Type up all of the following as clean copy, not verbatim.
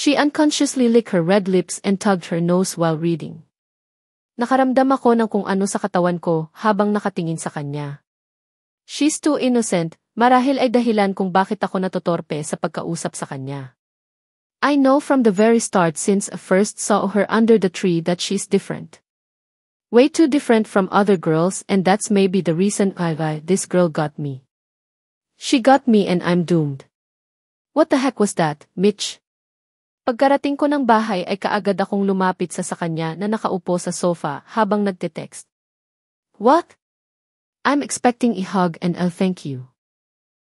She unconsciously licked her red lips and tugged her nose while reading. Nakaramdam ako ng kung ano sa katawan ko habang nakatingin sa kanya. She's too innocent, marahil ay dahilan kung bakit ako natutorpe sa pagkausap sa kanya. I know from the very start since I first saw her under the tree that she's different. Way too different from other girls, and that's maybe the reason why this girl got me. She got me and I'm doomed. What the heck was that, Mitch? Pagkarating ko ng bahay ay kaagad akong lumapit sa kanya na nakaupo sa sofa habang nagte-text. What? I'm expecting a hug and I'll thank you.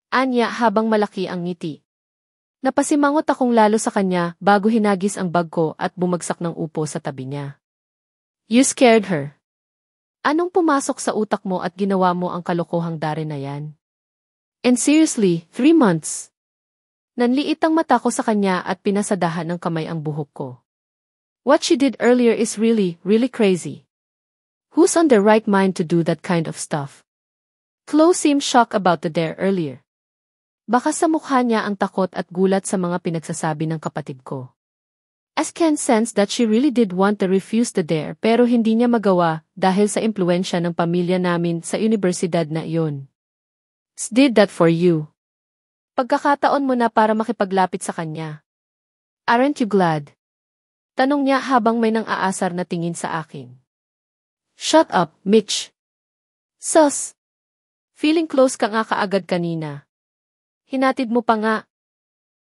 Anya habang malaki ang ngiti. Napasimangot akong lalo sa kanya bago hinagis ang bag ko at bumagsak ng upo sa tabi niya. You scared her. Anong pumasok sa utak mo at ginawa mo ang kalokohang dare na yan? And seriously, 3 months. Nanliit ang mata ko sa kanya at pinasadahan ng kamay ang buhok ko. What she did earlier is really, really crazy. Who's on their right mind to do that kind of stuff? Chloe seemed shocked about the dare earlier. Baka sa mukha niya ang takot at gulat sa mga pinagsasabi ng kapatid ko. I can sense that she really did want to refuse the dare pero hindi niya magawa dahil sa impluwensya ng pamilya namin sa universidad na iyon. Did that for you. Pagkakataon mo na para makipaglapit sa kanya. Aren't you glad? Tanong niya habang may nang-aasar na tingin sa akin. Shut up, Mitch. Sus. Feeling close ka nga kaagad kanina. Hinatid mo pa nga.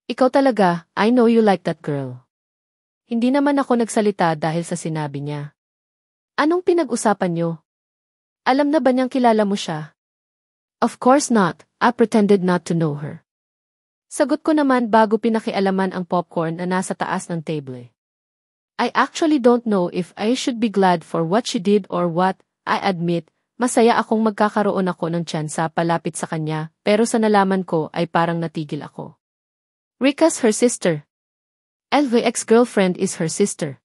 Ikaw talaga, I know you like that girl. Hindi naman ako nagsalita dahil sa sinabi niya. Anong pinag-usapan niyo? Alam na ba niyang kilala mo siya? Of course not, I pretended not to know her. Sagot ko naman bago pinakialaman ang popcorn na nasa taas ng table. I actually don't know if I should be glad for what she did or what. I admit, masaya akong magkakaroon ako ng tsansa palapit sa kanya, pero sa nalaman ko ay parang natigil ako. Rika's her sister. Elve's ex-girlfriend is her sister.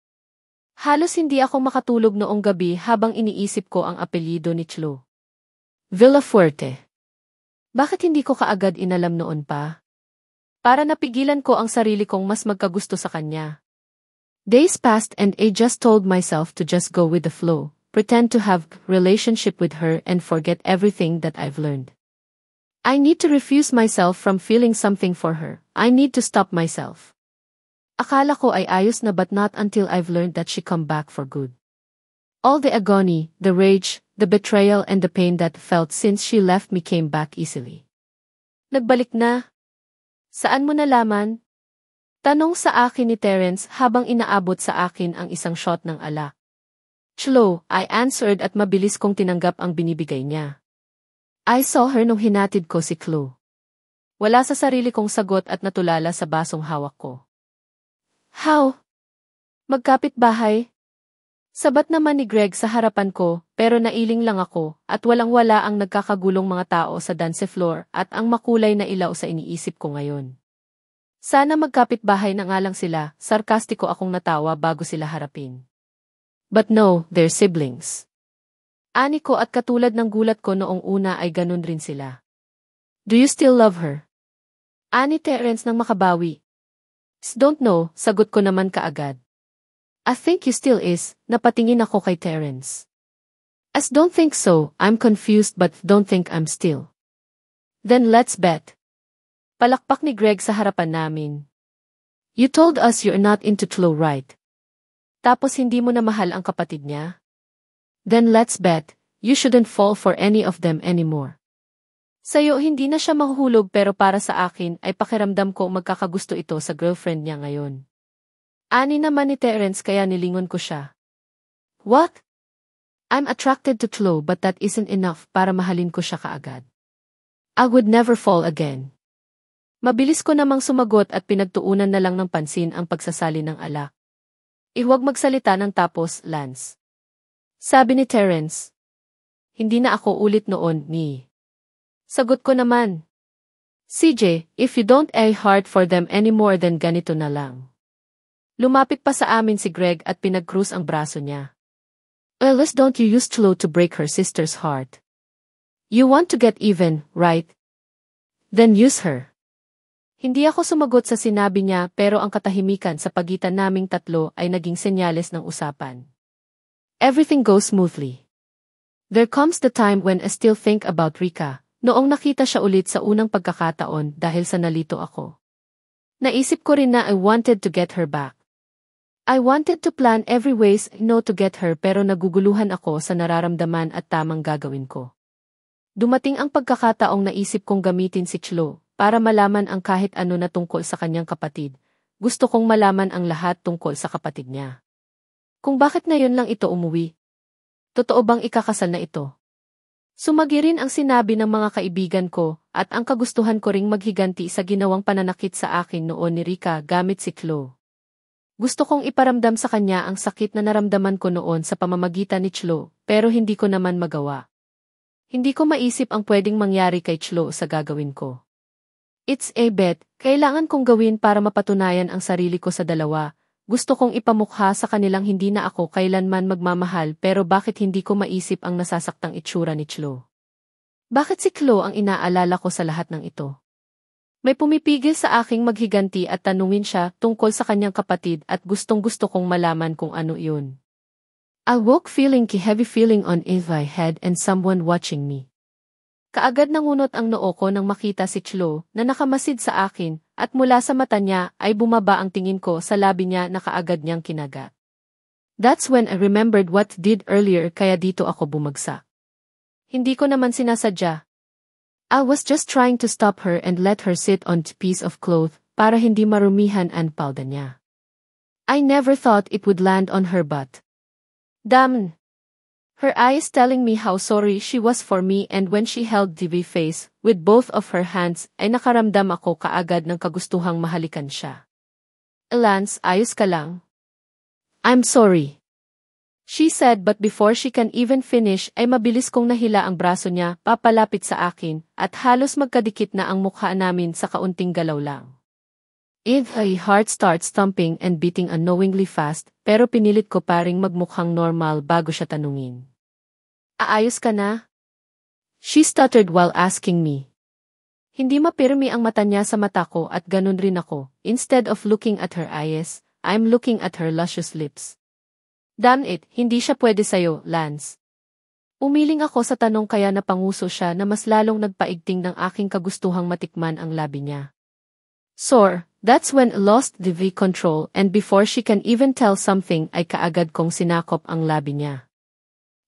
Halos hindi ako makatulog noong gabi habang iniisip ko ang apelyido ni Chloe. Villafuerte. Bakit hindi ko kaagad inalam noon pa? Para napigilan ko ang sarili kong mas magkagusto sa kanya. Days passed and I just told myself to just go with the flow, pretend to have a relationship with her and forget everything that I've learned. I need to refuse myself from feeling something for her. I need to stop myself. Akala ko ay ayos na but not until I've learned that she come back for good. All the agony, the rage, the betrayal and the pain that felt since she left me came back easily. Nagbalik na. Saan mo nalaman? Tanong sa akin ni Terence habang inaabot sa akin ang isang shot ng alak. Chloe, I answered at mabilis kong tinanggap ang binibigay niya. I saw her nung hinatid ko si Chloe. Wala sa sarili kong sagot at natulala sa basong hawak ko. How? Magkapit bahay? Sabat naman ni Greg sa harapan ko, pero nailing lang ako, at walang-wala ang nagkakagulong mga tao sa dance floor at ang makulay na ilaw sa iniisip ko ngayon. Sana magkapit bahay na nga lang sila, sarkastiko akong natawa bago sila harapin. But no, they're siblings. Ani ko at katulad ng gulat ko noong una ay ganun rin sila. Do you still love her? Ani Terence nang makabawi. Don't know, sagot ko naman kaagad. I think you still is, napatingin ako kay Terence. As don't think so, I'm confused but don't think I'm still. Then let's bet. Palakpak ni Greg sa harapan namin. You told us you're not into Chloe, right? Tapos hindi mo na mahal ang kapatid niya? Then let's bet, you shouldn't fall for any of them anymore. Sa'yo hindi na siya mahuhulog pero para sa akin ay pakiramdam ko magkakagusto ito sa girlfriend niya ngayon. Ani naman ni Terence kaya nilingon ko siya. What? I'm attracted to Chloe but that isn't enough para mahalin ko siya kaagad. I would never fall again. Mabilis ko namang sumagot at pinagtuunan na lang ng pansin ang pagsasali ng alak. Ihuwag magsalita ng tapos, Lance. Sabi ni Terence. Hindi na ako ulit noon, ni. Sagot ko naman. CJ, if you don't hard for them anymore then ganito na lang. Lumapit pa sa amin si Greg at pinag-cruise ang braso niya. Ellis, don't you use Chloe to break her sister's heart. You want to get even, right? Then use her. Hindi ako sumagot sa sinabi niya pero ang katahimikan sa pagitan naming tatlo ay naging senyales ng usapan. Everything goes smoothly. There comes the time when I still think about Rika, noong nakita siya ulit sa unang pagkakataon dahil sa nalito ako. Naisip ko rin na I wanted to get her back. I wanted to plan every ways to get her pero naguguluhan ako sa nararamdaman at tamang gagawin ko. Dumating ang pagkakataong naisip kong gamitin si Chloe para malaman ang kahit ano na tungkol sa kanyang kapatid. Gusto kong malaman ang lahat tungkol sa kapatid niya. Kung bakit ngayon lang ito umuwi? Totoo bang ikakasal na ito? Sumagi rin ang sinabi ng mga kaibigan ko at ang kagustuhan ko ring maghiganti sa ginawang pananakit sa akin noon ni Rika gamit si Chloe. Gusto kong iparamdam sa kanya ang sakit na naramdaman ko noon sa pamamagitan ni Chloe pero hindi ko naman magawa. Hindi ko maisip ang pwedeng mangyari kay Chloe sa gagawin ko. It's a bet, kailangan kong gawin para mapatunayan ang sarili ko sa dalawa. Gusto kong ipamukha sa kanilang hindi na ako kailanman magmamahal pero bakit hindi ko maisip ang nasasaktang itsura ni Chloe? Bakit si Chloe ang inaalala ko sa lahat ng ito? May pumipigil sa aking maghiganti at tanungin siya tungkol sa kanyang kapatid at gustong-gusto kong malaman kung ano iyon. I woke feeling heavy feeling on my head and someone watching me. Kaagad nangunot ang noo ko nang makita si Chloe na nakamasid sa akin at mula sa mata niya ay bumaba ang tingin ko sa labi niya na kaagad niyang kinagat. That's when I remembered what did earlier kaya dito ako bumagsak. Hindi ko naman sinasadya. I was just trying to stop her and let her sit on a piece of cloth para hindi marumihan ang palda niya. I never thought it would land on her butt. Damn! Her eyes telling me how sorry she was for me and when she held the face with both of her hands ay nakaramdam ako kaagad ng kagustuhang mahalikan siya. Lance, ayos ka lang? I'm sorry. She said but before she can even finish ay mabilis kong nahila ang braso niya papalapit sa akin at halos magkadikit na ang mukha namin sa kaunting galaw lang. My heart starts thumping and beating unknowingly fast, pero pinilit ko pa ring magmukhang normal bago siya tanungin. Aayos ka na? She stuttered while asking me. Hindi mapirmi ang mata niya sa mata ko at ganun rin ako. Instead of looking at her eyes, I'm looking at her luscious lips. Damn it, hindi siya pwede sa'yo, Lance. Umiling ako sa tanong kaya napanguso siya na mas lalong nagpaigting ng aking kagustuhang matikman ang labi niya. That's when I lost the control and before she can even tell something ay kaagad kong sinakop ang labi niya.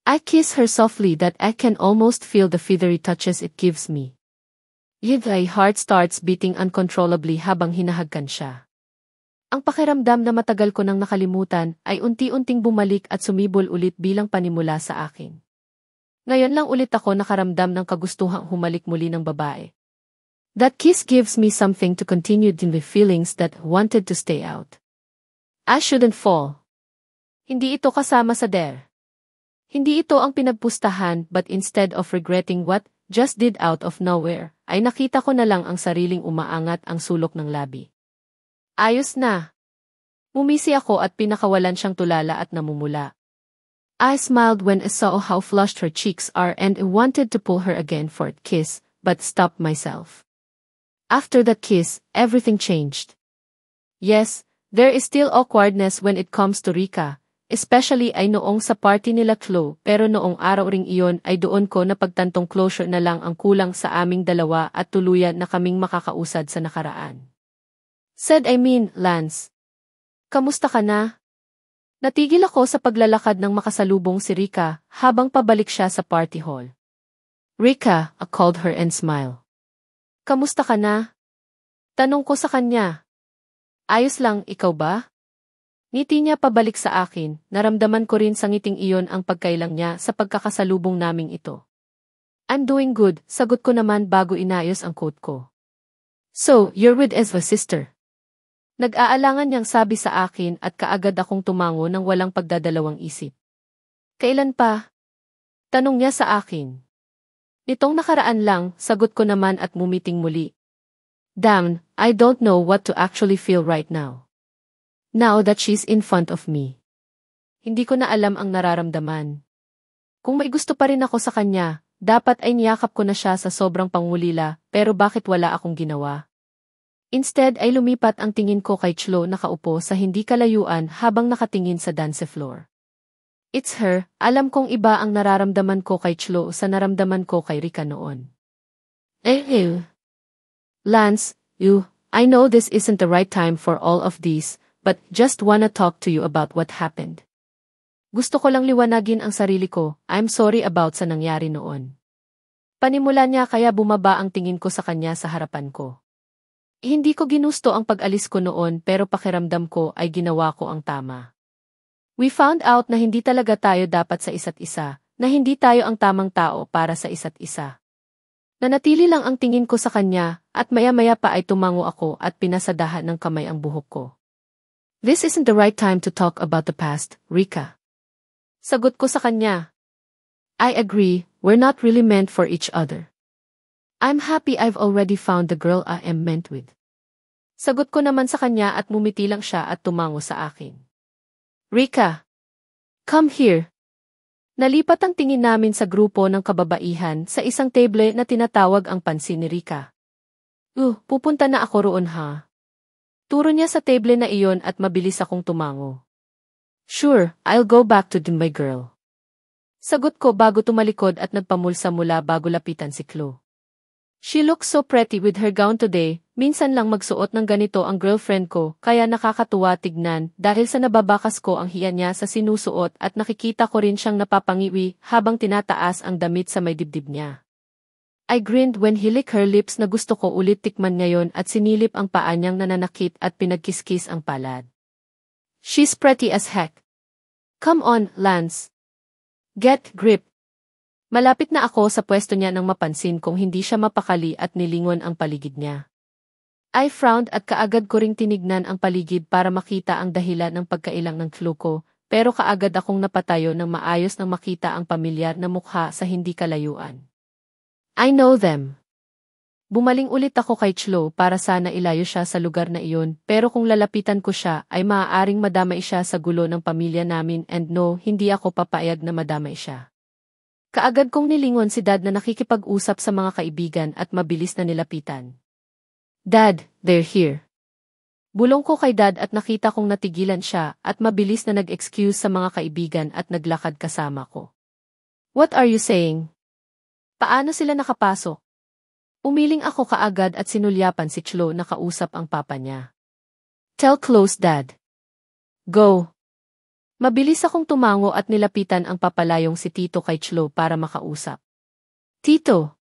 I kiss her softly that I can almost feel the feathery touches it gives me. My heart starts beating uncontrollably habang hinahagkan siya. Ang pakiramdam na matagal ko nang nakalimutan ay unti-unting bumalik at sumibol ulit bilang panimula sa akin. Ngayon lang ulit ako nakaramdam ng kagustuhang humalik muli ng babae. That kiss gives me something to continue in the feelings that wanted to stay out. I shouldn't fall. Hindi ito kasama sa dare. Hindi ito ang pinagpustahan but instead of regretting what just did out of nowhere, ay nakita ko na lang ang sariling umaangat ang sulok ng labi. Ayos na. Mumisi ako at pinakawalan siyang tulala at namumula. I smiled when I saw how flushed her cheeks are and I wanted to pull her again for a kiss, but stopped myself. After that kiss, everything changed. Yes, there is still awkwardness when it comes to Rika, especially ay noong sa party nila Chloe pero noong araw ring iyon ay doon ko napagtantong closure na lang ang kulang sa aming dalawa at tuluyan na kaming makakausad sa nakaraan. Lance. Kamusta ka na? Natigil ako sa paglalakad ng makasalubong si Rika habang pabalik siya sa party hall. Rika, I called her and smiled. Kamusta ka na? Tanong ko sa kanya. Ayos lang, ikaw ba? Ngiti niya pabalik sa akin, naramdaman ko rin sa ngiting iyon ang pagkailang niya sa pagkakasalubong naming ito. I'm doing good, sagot ko naman bago inayos ang coat ko. So, you're with Eva's sister? Nag-aalangan niyang sabi sa akin at kaagad akong tumango ng walang pagdadalawang isip. Kailan pa? Tanong niya sa akin. Nitong nakaraan lang, sagot ko naman at mumiting muli. Damn, I don't know what to actually feel right now. Now that she's in front of me. Hindi ko na alam ang nararamdaman. Kung may gusto pa rin ako sa kanya, dapat ay niyakap ko na siya sa sobrang pangulila, pero bakit wala akong ginawa? Instead ay lumipat ang tingin ko kay Chloe na nakaupo sa hindi kalayuan habang nakatingin sa dance floor. It's her, alam kong iba ang nararamdaman ko kay Chloe sa naramdaman ko kay Rika noon. Lance, I know this isn't the right time for all of this, but just wanna talk to you about what happened. Gusto ko lang liwanagin ang sarili ko, I'm sorry about sa nangyari noon. Panimula niya kaya bumaba ang tingin ko sa kanya sa harapan ko. Hindi ko ginusto ang pag-alis ko noon pero pakiramdam ko ay ginawa ko ang tama. We found out na hindi talaga tayo dapat sa isa't isa, na hindi tayo ang tamang tao para sa isa't isa. Nanatili lang ang tingin ko sa kanya, at maya-maya pa ay tumango ako at pinasadahan ng kamay ang buhok ko. This isn't the right time to talk about the past, Rika. Sagot ko sa kanya. I agree, we're not really meant for each other. I'm happy I've already found the girl I am meant with. Sagot ko naman sa kanya at mumiti lang siya at tumango sa akin. Rika, come here. Nalipat ang tingin namin sa grupo ng kababaihan sa isang table na tinatawag ang pansin ni Rika. Pupunta na ako roon ha. Turo niya sa table na iyon at mabilis akong tumango. Sure, I'll go back to my girl. Sagot ko bago tumalikod at nagpamulsa mula bago lapitan si Chloe. She looks so pretty with her gown today, minsan lang magsuot ng ganito ang girlfriend ko kaya nakakatuwa tignan dahil sa nababakas ko ang hiya niya sa sinusuot at nakikita ko rin siyang napapangiwi habang tinataas ang damit sa may dibdib niya. I grinned when he licked her lips na gusto ko ulit tikman ngayon at sinilip ang paa niyang nananakit at pinagkiskis ang palad. She's pretty as heck. Come on, Lance. Get grip. Malapit na ako sa pwesto niya nang mapansin kong hindi siya mapakali at nilingon ang paligid niya. I frowned at kaagad ko ring tinignan ang paligid para makita ang dahilan ng pagkailang ng Chloe ko, pero kaagad akong napatayo nang maayos nang makita ang pamilyar na mukha sa hindi kalayuan. I know them. Bumaling ulit ako kay Chloe para sana ilayo siya sa lugar na iyon, pero kung lalapitan ko siya ay maaaring madamay siya sa gulo ng pamilya namin and no, hindi ako papayag na madamay siya. Kaagad kong nilingon si Dad na nakikipag-usap sa mga kaibigan at mabilis na nilapitan. Dad, they're here. Bulong ko kay Dad at nakita kong natigilan siya at mabilis na nag-excuse sa mga kaibigan at naglakad kasama ko. What are you saying? Paano sila nakapasok? Umiling ako kaagad at sinulyapan si Chloe na kausap ang papa niya. Tell Chloe's dad. Go. Mabilis akong tumango at nilapitan ang papalayong si Tito kay Chloe para makausap. Tito.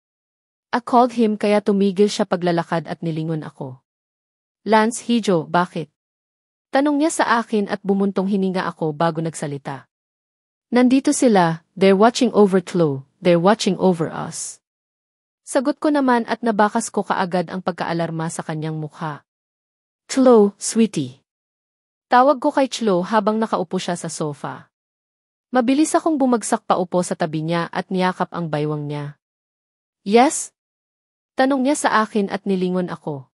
I called him kaya tumigil siya paglalakad at nilingon ako. Lance, Hijo, bakit? Tanong niya sa akin at bumuntong hininga ako bago nagsalita. Nandito sila, they're watching over Chloe, they're watching over us. Sagot ko naman at nabakas ko kaagad ang pagkaalarma sa kanyang mukha. Chloe, sweetie. Tawag ko kay Chloe habang nakaupo siya sa sofa. Mabilis akong bumagsak paupo sa tabi niya at niyakap ang baywang niya. Yes? Tanong niya sa akin at nilingon ako.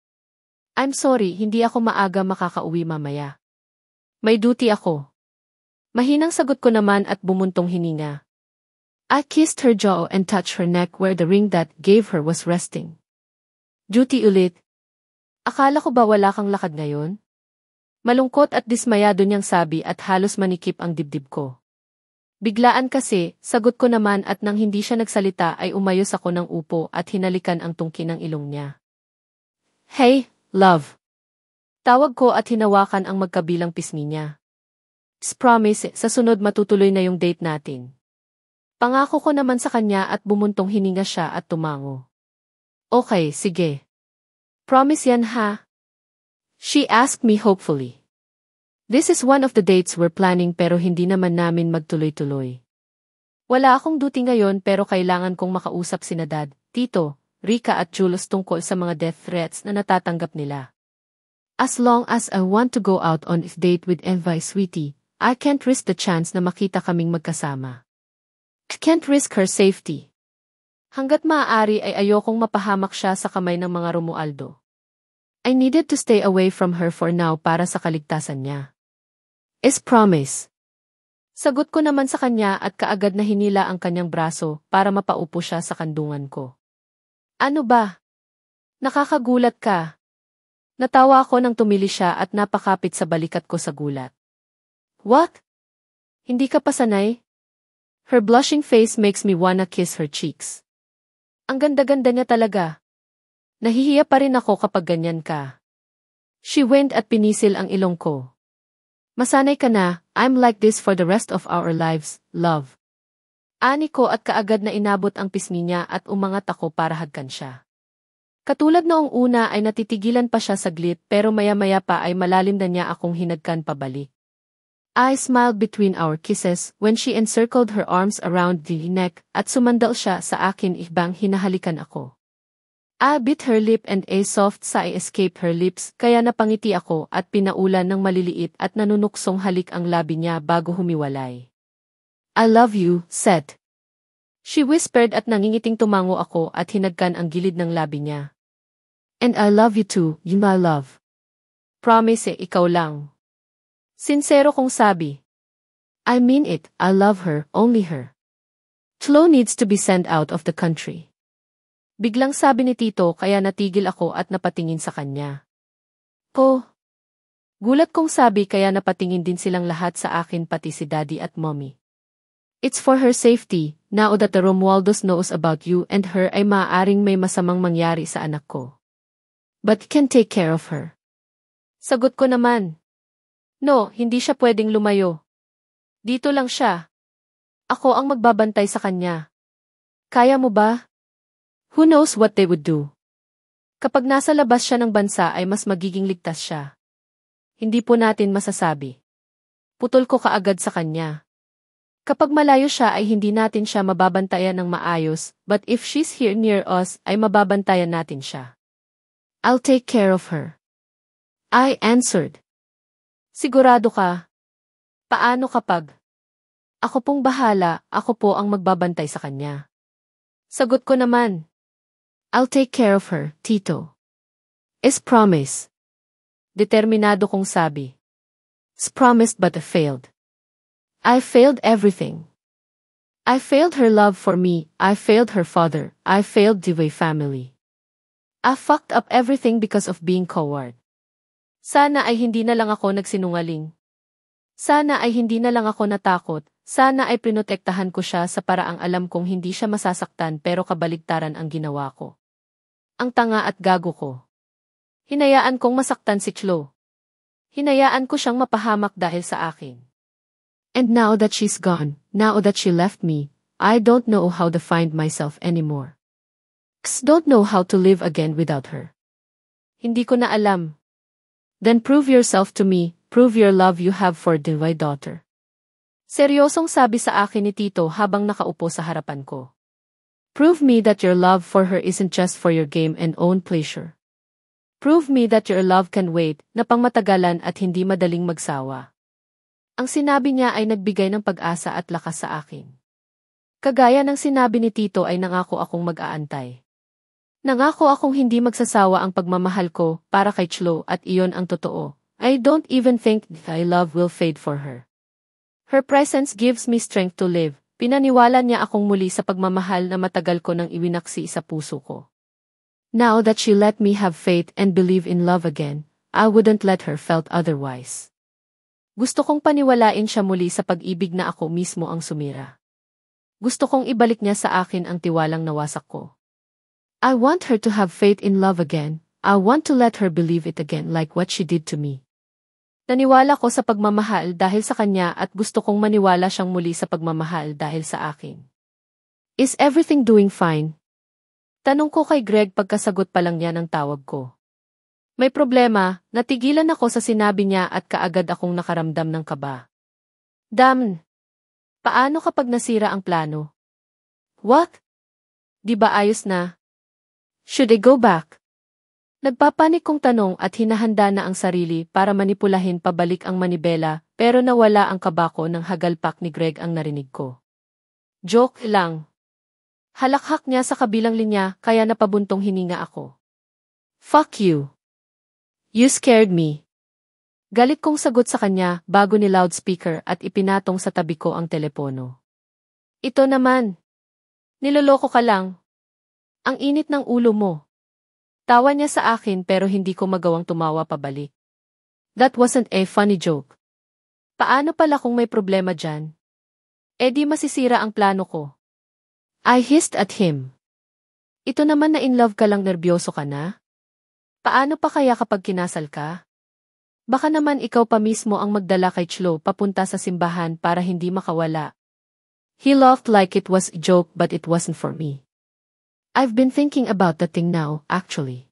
I'm sorry, hindi ako maaga makakauwi mamaya. May duty ako. Mahinang sagot ko naman at bumuntong hininga. I kissed her jaw and touched her neck where the ring that gave her was resting. Duty ulit. Akala ko ba wala kang lakad ngayon? Malungkot at dismayado niyang sabi at halos manikip ang dibdib ko. Biglaan kasi, sagot ko naman at nang hindi siya nagsalita ay umayos ako ng upo at hinalikan ang tungki ng ilong niya. Hey, love. Tawag ko at hinawakan ang magkabilang pisngi niya. Promise, sa sunod matutuloy na yung date natin. Pangako ko naman sa kanya at bumuntong hininga siya at tumango. Okay, sige. Promise yan ha? She asked me hopefully. This is one of the dates we're planning pero hindi naman namin magtuloy-tuloy. Wala akong duty ngayon pero kailangan kong makausap sina Dad, Tito, Rika at Jules tungkol sa mga death threats na natatanggap nila. As long as I want to go out on a date with Envy Sweetie, I can't risk the chance na makita kaming magkasama. Can't risk her safety. Hanggat maaari ay ayokong mapahamak siya sa kamay ng mga Romualdo. I needed to stay away from her for now para sa kaligtasan niya. Is promise. Sagot ko naman sa kanya at kaagad na hinila ang kanyang braso para mapaupo siya sa kandungan ko. Ano ba? Nakakagulat ka. Natawa ako nang tumili siya at napakapit sa balikat ko sa gulat. What? Hindi ka pa sanay? Her blushing face makes me wanna kiss her cheeks. Ang ganda-ganda niya talaga. Nahihiya pa rin ako kapag ganyan ka. She winked at pinisil ang ilong ko. Masanay ka na, I'm like this for the rest of our lives, love. Ani ko at kaagad na inabot ang pisngi niya at umangat ako para hagkan siya. Katulad noong una ay natitigilan pa siya saglit pero maya-maya pa ay malalim na niya akong hinagkan pabalik. I smiled between our kisses when she encircled her arms around the neck at sumandal siya sa akin ibang hinahalikan ako. I bit her lip and a soft sigh escaped her lips kaya napangiti ako at pinaulan ng maliliit at nanunuksong halik ang labi niya bago humiwalay. I love you, Seth. She whispered at nangingiting tumango ako at hinagkan ang gilid ng labi niya. And I love you too, you my love. Promise ikaw lang. Sincero kong sabi. I mean it, I love her, only her. Chloe needs to be sent out of the country. Biglang sabi ni Tito kaya natigil ako at napatingin sa kanya. Ko. Gulat kong sabi kaya napatingin din silang lahat sa akin pati si Daddy at Mommy. It's for her safety, now that the Romualdos knows about you and her ay maaaring may masamang mangyari sa anak ko. But can take care of her. Sagot ko naman. No, hindi siya pwedeng lumayo. Dito lang siya. Ako ang magbabantay sa kanya. Kaya mo ba? Who knows what they would do? Kapag nasa labas siya ng bansa ay mas magiging ligtas siya. Hindi po natin masasabi. Putol ko kaagad sa kanya. Kapag malayo siya ay hindi natin siya mababantayan ng maayos, but if she's here near us ay mababantayan natin siya. I'll take care of her. I answered. Sigurado ka? Paano kapag? Ako pong bahala, ako po ang magbabantay sa kanya. Sagot ko naman. I'll take care of her, Tito. Is promise. Determinado kong sabi. Is promised but I failed. I failed everything. I failed her love for me, I failed her father, I failed the Way family. I fucked up everything because of being coward. Sana ay hindi na lang ako nagsinungaling. Sana ay hindi na lang ako natakot. Sana ay prinotektahan ko siya sa paraang alam kong hindi siya masasaktan pero kabaligtaran ang ginawa ko. Ang tanga at gago ko. Hinayaan kong masaktan si Chloe. Hinayaan ko siyang mapahamak dahil sa akin. And now that she's gone, now that she left me, I don't know how to find myself anymore. Don't know how to live again without her. Hindi ko na alam. Then prove yourself to me, prove your love you have for my daughter. Seryosong sabi sa akin ni Tito habang nakaupo sa harapan ko. Prove me that your love for her isn't just for your game and own pleasure. Prove me that your love can wait, na pangmatagalan at hindi madaling magsawa. Ang sinabi niya ay nagbigay ng pag-asa at lakas sa akin. Kagaya ng sinabi ni Tito ay nangako akong mag-aantay. Nangako akong hindi magsasawa ang pagmamahal ko para kay Chloe at iyon ang totoo. I don't even think my love will fade for her. Her presence gives me strength to live. Pinaniwala niya akong muli sa pagmamahal na matagal ko nang iwinaksi sa puso ko. Now that she let me have faith and believe in love again, I wouldn't let her felt otherwise. Gusto kong paniwalain siya muli sa pag-ibig na ako mismo ang sumira. Gusto kong ibalik niya sa akin ang tiwalang nawasak ko. I want her to have faith in love again. I want to let her believe it again like what she did to me. Naniwala ko sa pagmamahal dahil sa kanya at gusto kong maniwala siyang muli sa pagmamahal dahil sa akin. Is everything doing fine? Tanong ko kay Greg pagkasagot pa lang niya ng tawag ko. May problema, natigilan ako sa sinabi niya at kaagad akong nakaramdam ng kaba. Damn! Paano kapag nasira ang plano? What? Di ba ayos na? Should I go back? Nagpapanik kong tanong at hinahanda na ang sarili para manipulahin pabalik ang manibela pero nawala ang kaba ko nang hagalpak ni Greg ang narinig ko. Joke lang. Halakhak niya sa kabilang linya kaya napabuntong hininga ako. Fuck you. You scared me. Galit kong sagot sa kanya bago ni loudspeaker at ipinatong sa tabi ko ang telepono. Ito naman. Niloloko ka lang. Ang init ng ulo mo. Tawa niya sa akin pero hindi ko magawang tumawa pabalik. That wasn't a funny joke. Paano pala kung may problema dyan? Eh di masisira ang plano ko. I hissed at him. Ito naman na in love ka lang, nerbiyoso ka na? Paano pa kaya kapag kinasal ka? Baka naman ikaw pa mismo ang magdala kay Chlo papunta sa simbahan para hindi makawala. He laughed like it was a joke but it wasn't for me. I've been thinking about that thing now, actually.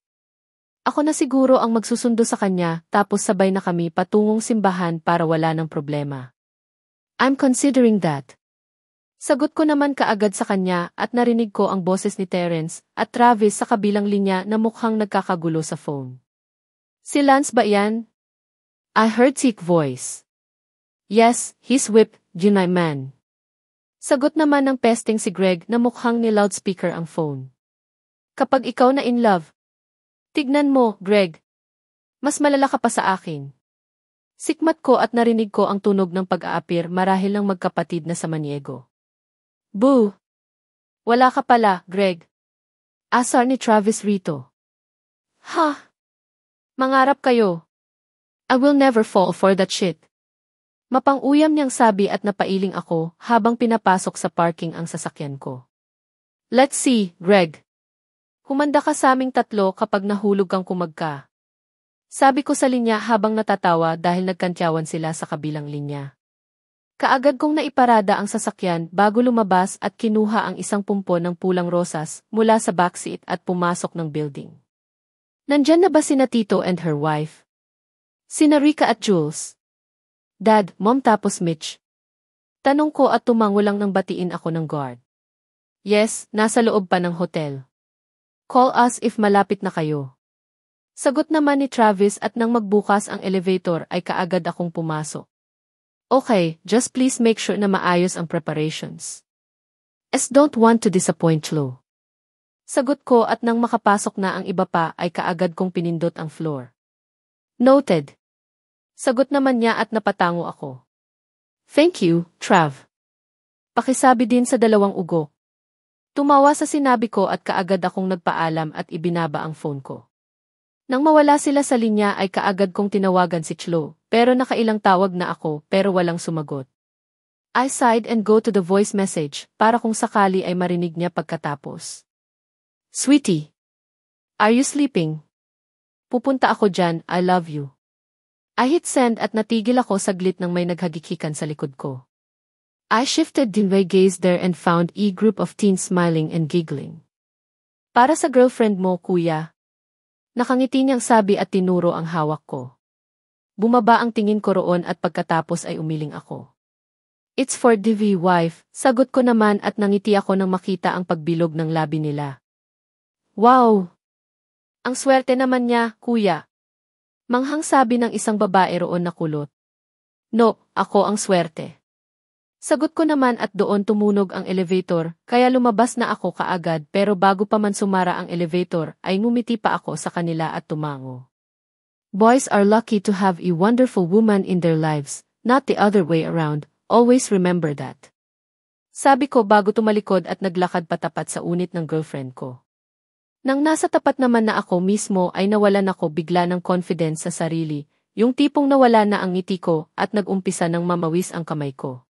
Ako na siguro ang magsusundo sa kanya tapos sabay na kami patungong simbahan para wala ng problema. I'm considering that. Sagot ko naman kaagad sa kanya at narinig ko ang boses ni Terence at Travis sa kabilang linya na mukhang nagkakagulo sa phone. Si Lance ba yan? I heard thick voice. Yes, he's whipped, Junai man. Sagot naman ng pesting si Greg na mukhang ni loudspeaker ang phone. Kapag ikaw na in love, tignan mo, Greg. Mas malala ka pa sa akin. Sikmat ko at narinig ko ang tunog ng pag-aapir marahil ng magkapatid na samaniego. Boo! Wala ka pala, Greg. Asar ni Travis rito. Ha? Mangarap kayo. I will never fall for that shit. Mapang-uyam niyang sabi at napailing ako habang pinapasok sa parking ang sasakyan ko. Let's see, Greg. Humanda ka sa aming tatlo kapag nahulog kang kumagka. Sabi ko sa linya habang natatawa dahil nagkantyawan sila sa kabilang linya. Kaagad kong naiparada ang sasakyan bago lumabas at kinuha ang isang pumpon ng pulang rosas mula sa backseat at pumasok ng building. Nandyan na ba sina Tito and her wife? Sina Rika at Jules? Dad, Mom tapos Mitch? Tanong ko at tumango lang nang batiin ako ng guard. Yes, nasa loob pa ng hotel. Call us if malapit na kayo. Sagot naman ni Travis at nang magbukas ang elevator ay kaagad akong pumasok. Okay, just please make sure na maayos ang preparations. Don't want to disappoint Chlo. Sagot ko at nang makapasok na ang iba pa ay kaagad kong pinindot ang floor. Noted. Sagot naman niya at napatango ako. Thank you, Trav. Pakisabi din sa dalawang ugo. Tumawa sa sinabi ko at kaagad akong nagpaalam at ibinaba ang phone ko. Nang mawala sila sa linya ay kaagad kong tinawagan si Chlo, pero nakailang tawag na ako pero walang sumagot. I sighed and go to the voice message para kung sakali ay marinig niya pagkatapos. Sweetie, are you sleeping? Pupunta ako dyan, I love you. I hit send at natigil ako saglit nang may naghagikikan sa likod ko. I shifted my gaze there and found a group of teens smiling and giggling. Para sa girlfriend mo, kuya. Nakangiti niyang sabi at tinuro ang hawak ko. Bumaba ang tingin ko roon at pagkatapos ay umiling ako. It's for DV wife, sagot ko naman at nangiti ako nang makita ang pagbilog ng labi nila. Wow! Ang swerte naman niya, kuya. Manghang sabi ng isang babae roon na kulot. No, ako ang swerte. Sagot ko naman at doon tumunog ang elevator, kaya lumabas na ako kaagad pero bago pa man sumara ang elevator ay ngumiti pa ako sa kanila at tumango. Boys are lucky to have a wonderful woman in their lives, not the other way around, always remember that. Sabi ko bago tumalikod at naglakad patapat sa unit ng girlfriend ko. Nang nasa tapat naman na ako mismo ay nawalan ako bigla ng confidence sa sarili, yung tipong nawala na ang ngiti ko at nag-umpisa ng mamawis ang kamay ko.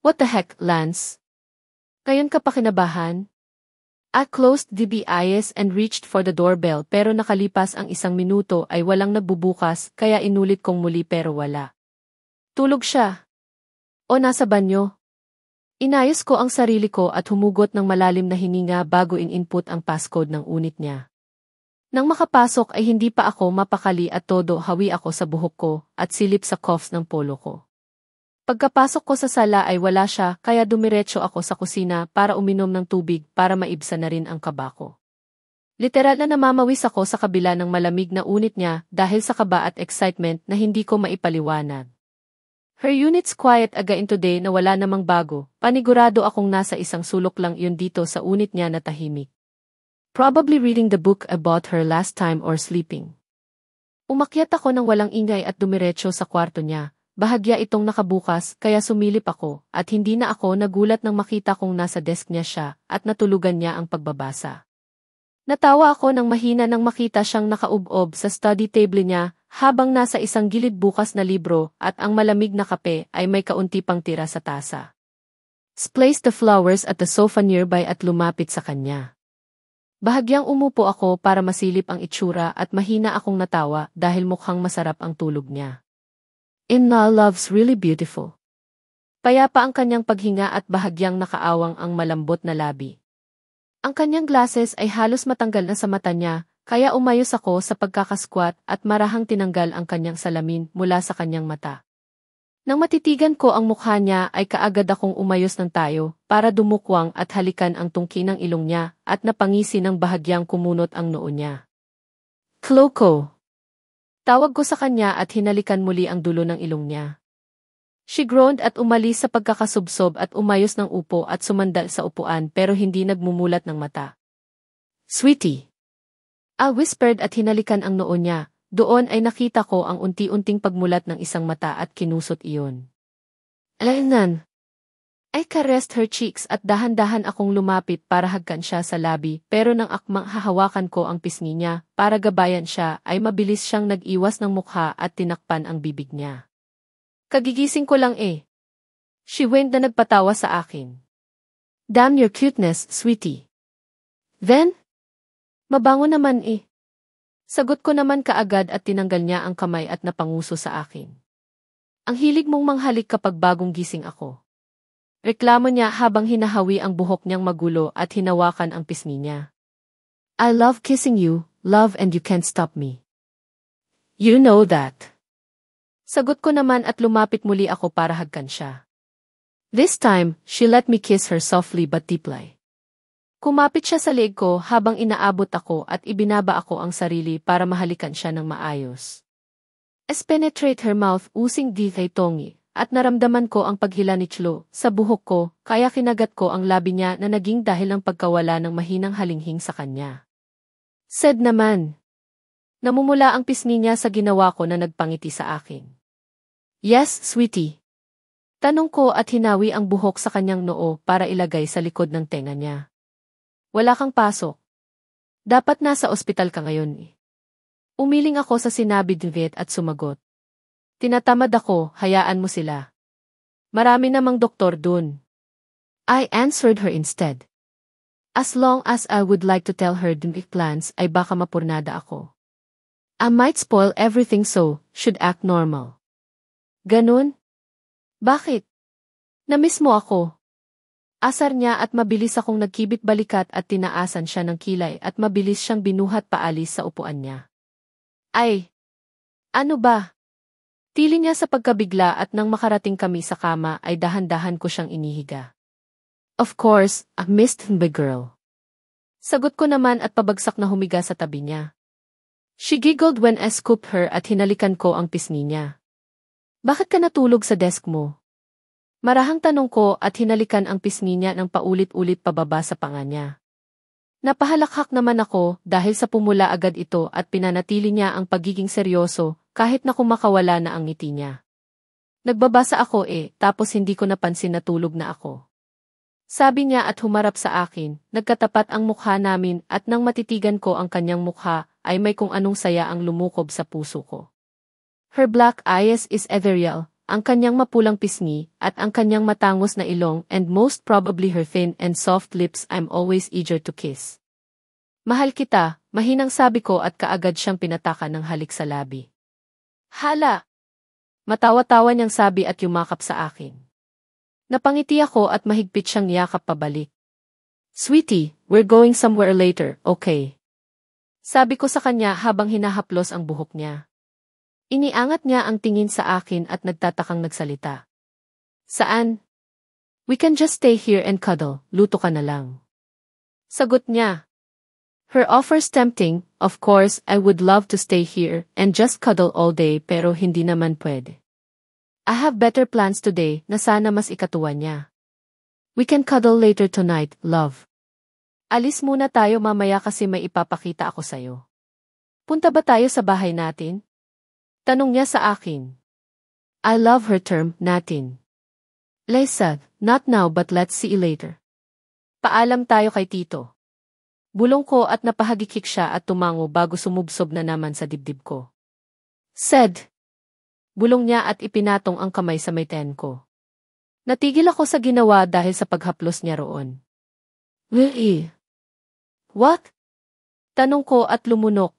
What the heck, Lance? Ngayon ka pa kinabahan? I closed the eyes and reached for the doorbell pero nakalipas ang 1 minuto ay walang nagbubukas kaya inulit kong muli pero wala. Tulog siya. O nasa banyo? Inayos ko ang sarili ko at humugot ng malalim na hininga bago in-input ang passcode ng unit niya. Nang makapasok ay hindi pa ako mapakali at todo hawi ako sa buhok ko at silip sa cuffs ng polo ko. Pagkapasok ko sa sala ay wala siya kaya dumiretso ako sa kusina para uminom ng tubig para maibsan na rin ang kaba ko. Literal na namamawis ako sa kabila ng malamig na unit niya dahil sa kaba at excitement na hindi ko maipaliwanag. Her unit's quiet again today na wala namang bago, panigurado akong nasa isang sulok lang yun dito sa unit niya na tahimik. Probably reading the book about her last time or sleeping. Umakyat ako ng walang ingay at dumiretso sa kwarto niya. Bahagya itong nakabukas kaya sumilip ako at hindi na ako nagulat nang makita kong nasa desk niya siya at natulugan niya ang pagbabasa. Natawa ako nang mahina nang makita siyang nakaubob sa study table niya habang nasa isang gilid bukas na libro at ang malamig na kape ay may kaunti pang tira sa tasa. Placed the flowers at the sofa nearby at lumapit sa kanya. Bahagyang umupo ako para masilip ang itsura at mahina akong natawa dahil mukhang masarap ang tulog niya. Inna love's really beautiful. Payapa ang kanyang paghinga at bahagyang nakaawang ang malambot na labi. Ang kanyang glasses ay halos matanggal na sa mata niya, kaya umayos ako sa pagkakasquat at marahang tinanggal ang kanyang salamin mula sa kanyang mata. Nang matitigan ko ang mukha niya ay kaagad akong umayos ng tayo para dumukwang at halikan ang tungki ng ilong niya at napangisi ng bahagyang kumunot ang noo niya. Kloko! Tawag ko sa kanya at hinalikan muli ang dulo ng ilong niya. She groaned at umalis sa pagkakasubsob at umayos ng upo at sumandal sa upuan pero hindi nagmumulat ng mata. Sweetie! I whispered at hinalikan ang noo niya. Doon ay nakita ko ang unti-unting pagmulat ng isang mata at kinusot iyon. Alaynan! I caressed her cheeks at dahan-dahan akong lumapit para hagkan siya sa labi pero nang akmang hahawakan ko ang pisngi niya para gabayan siya ay mabilis siyang nag-iwas ng mukha at tinakpan ang bibig niya. Kagigising ko lang eh. She winked na nagpatawa sa akin. Damn your cuteness, sweetie. Then? Mabango naman eh. Sagot ko naman kaagad at tinanggal niya ang kamay at napanguso sa akin. Ang hilig mong manghalik kapag bagong gising ako. Reklamo niya habang hinahawi ang buhok niyang magulo at hinawakan ang pisngi niya. I love kissing you, love, and you can't stop me. You know that. Sagot ko naman at lumapit muli ako para hagkan siya. This time, she let me kiss her softly but deeply. Kumapit siya sa leeg ko habang inaabot ako at ibinaba ako ang sarili para mahalikan siya ng maayos. As penetrate her mouth using di kay tongi, at naramdaman ko ang paghila ni Chlo sa buhok ko kaya kinagat ko ang labi niya na naging dahil ng pagkawala ng mahinang halinghing sa kanya. Said naman. Namumula ang pisngi niya sa ginawa ko na nagpangiti sa akin. Yes, sweetie. Tanong ko at hinawi ang buhok sa kanyang noo para ilagay sa likod ng tenga niya. Wala kang pasok. Dapat nasa ospital ka ngayon eh. Umiling ako sa sinabi ni Vet at sumagot. Tinatamad ako, hayaan mo sila. Marami namang doktor dun. I answered her instead. As long as I would like to tell her the plans ay baka mapurnada ako. I might spoil everything so, should act normal. Ganun? Bakit? Namiss mo ako. Asar niya at mabilis akong nagkibit balikat at tinaasan siya ng kilay at mabilis siyang binuhat paalis sa upuan niya. Ay! Ano ba? Tili niya sa pagkabigla at nang makarating kami sa kama ay dahan-dahan ko siyang inihiga. Of course, I missed the girl. Sagot ko naman at pabagsak na humiga sa tabi niya. She giggled when I scooped her at hinalikan ko ang pisngi niya. Bakit ka natulog sa desk mo? Marahang tanong ko at hinalikan ang pisngi niya ng paulit-ulit pababa sa panga niya. Napahalakhak naman ako dahil sa pumula agad ito at pinanatili niya ang pagiging seryoso kahit na kumakawala na ang ngiti niya. Nagbabasa ako tapos hindi ko napansin na tulog na ako. Sabi niya at humarap sa akin, nagkatapat ang mukha namin at nang matitigan ko ang kanyang mukha ay may kung anong saya ang lumukob sa puso ko. Her black eyes is ethereal, ang kanyang mapulang pisngi, at ang kanyang matangos na ilong and most probably her thin and soft lips I'm always eager to kiss. Mahal kita, mahinang sabi ko at kaagad siyang pinatakan ng halik sa labi. Hala! Matawa-tawa niyang sabi at yumakap sa akin. Napangiti ako at mahigpit siyang yakap pabalik. Sweetie, we're going somewhere later, okay? Sabi ko sa kanya habang hinahaplos ang buhok niya. Iniangat niya ang tingin sa akin at nagtatakang nagsalita. Saan? We can just stay here and cuddle, luto ka na lang. Sagot niya. Her offer's tempting, of course I would love to stay here and just cuddle all day pero hindi naman pwede. I have better plans today na sana mas ikatuwa niya. We can cuddle later tonight, love. Alis muna tayo mamaya kasi may ipapakita ako sayo. Punta ba tayo sa bahay natin? Tanong niya sa akin. I love her term, natin. Lisa, not now but let's see you later. Paalam tayo kay Tito. Bulong ko at napahagikik siya at tumango bago sumubsob na naman sa dibdib ko. Said. Bulong niya at ipinatong ang kamay sa may tiyan ko. Natigil ako sa ginawa dahil sa paghaplos niya roon. Really? What? Tanong ko at lumunok.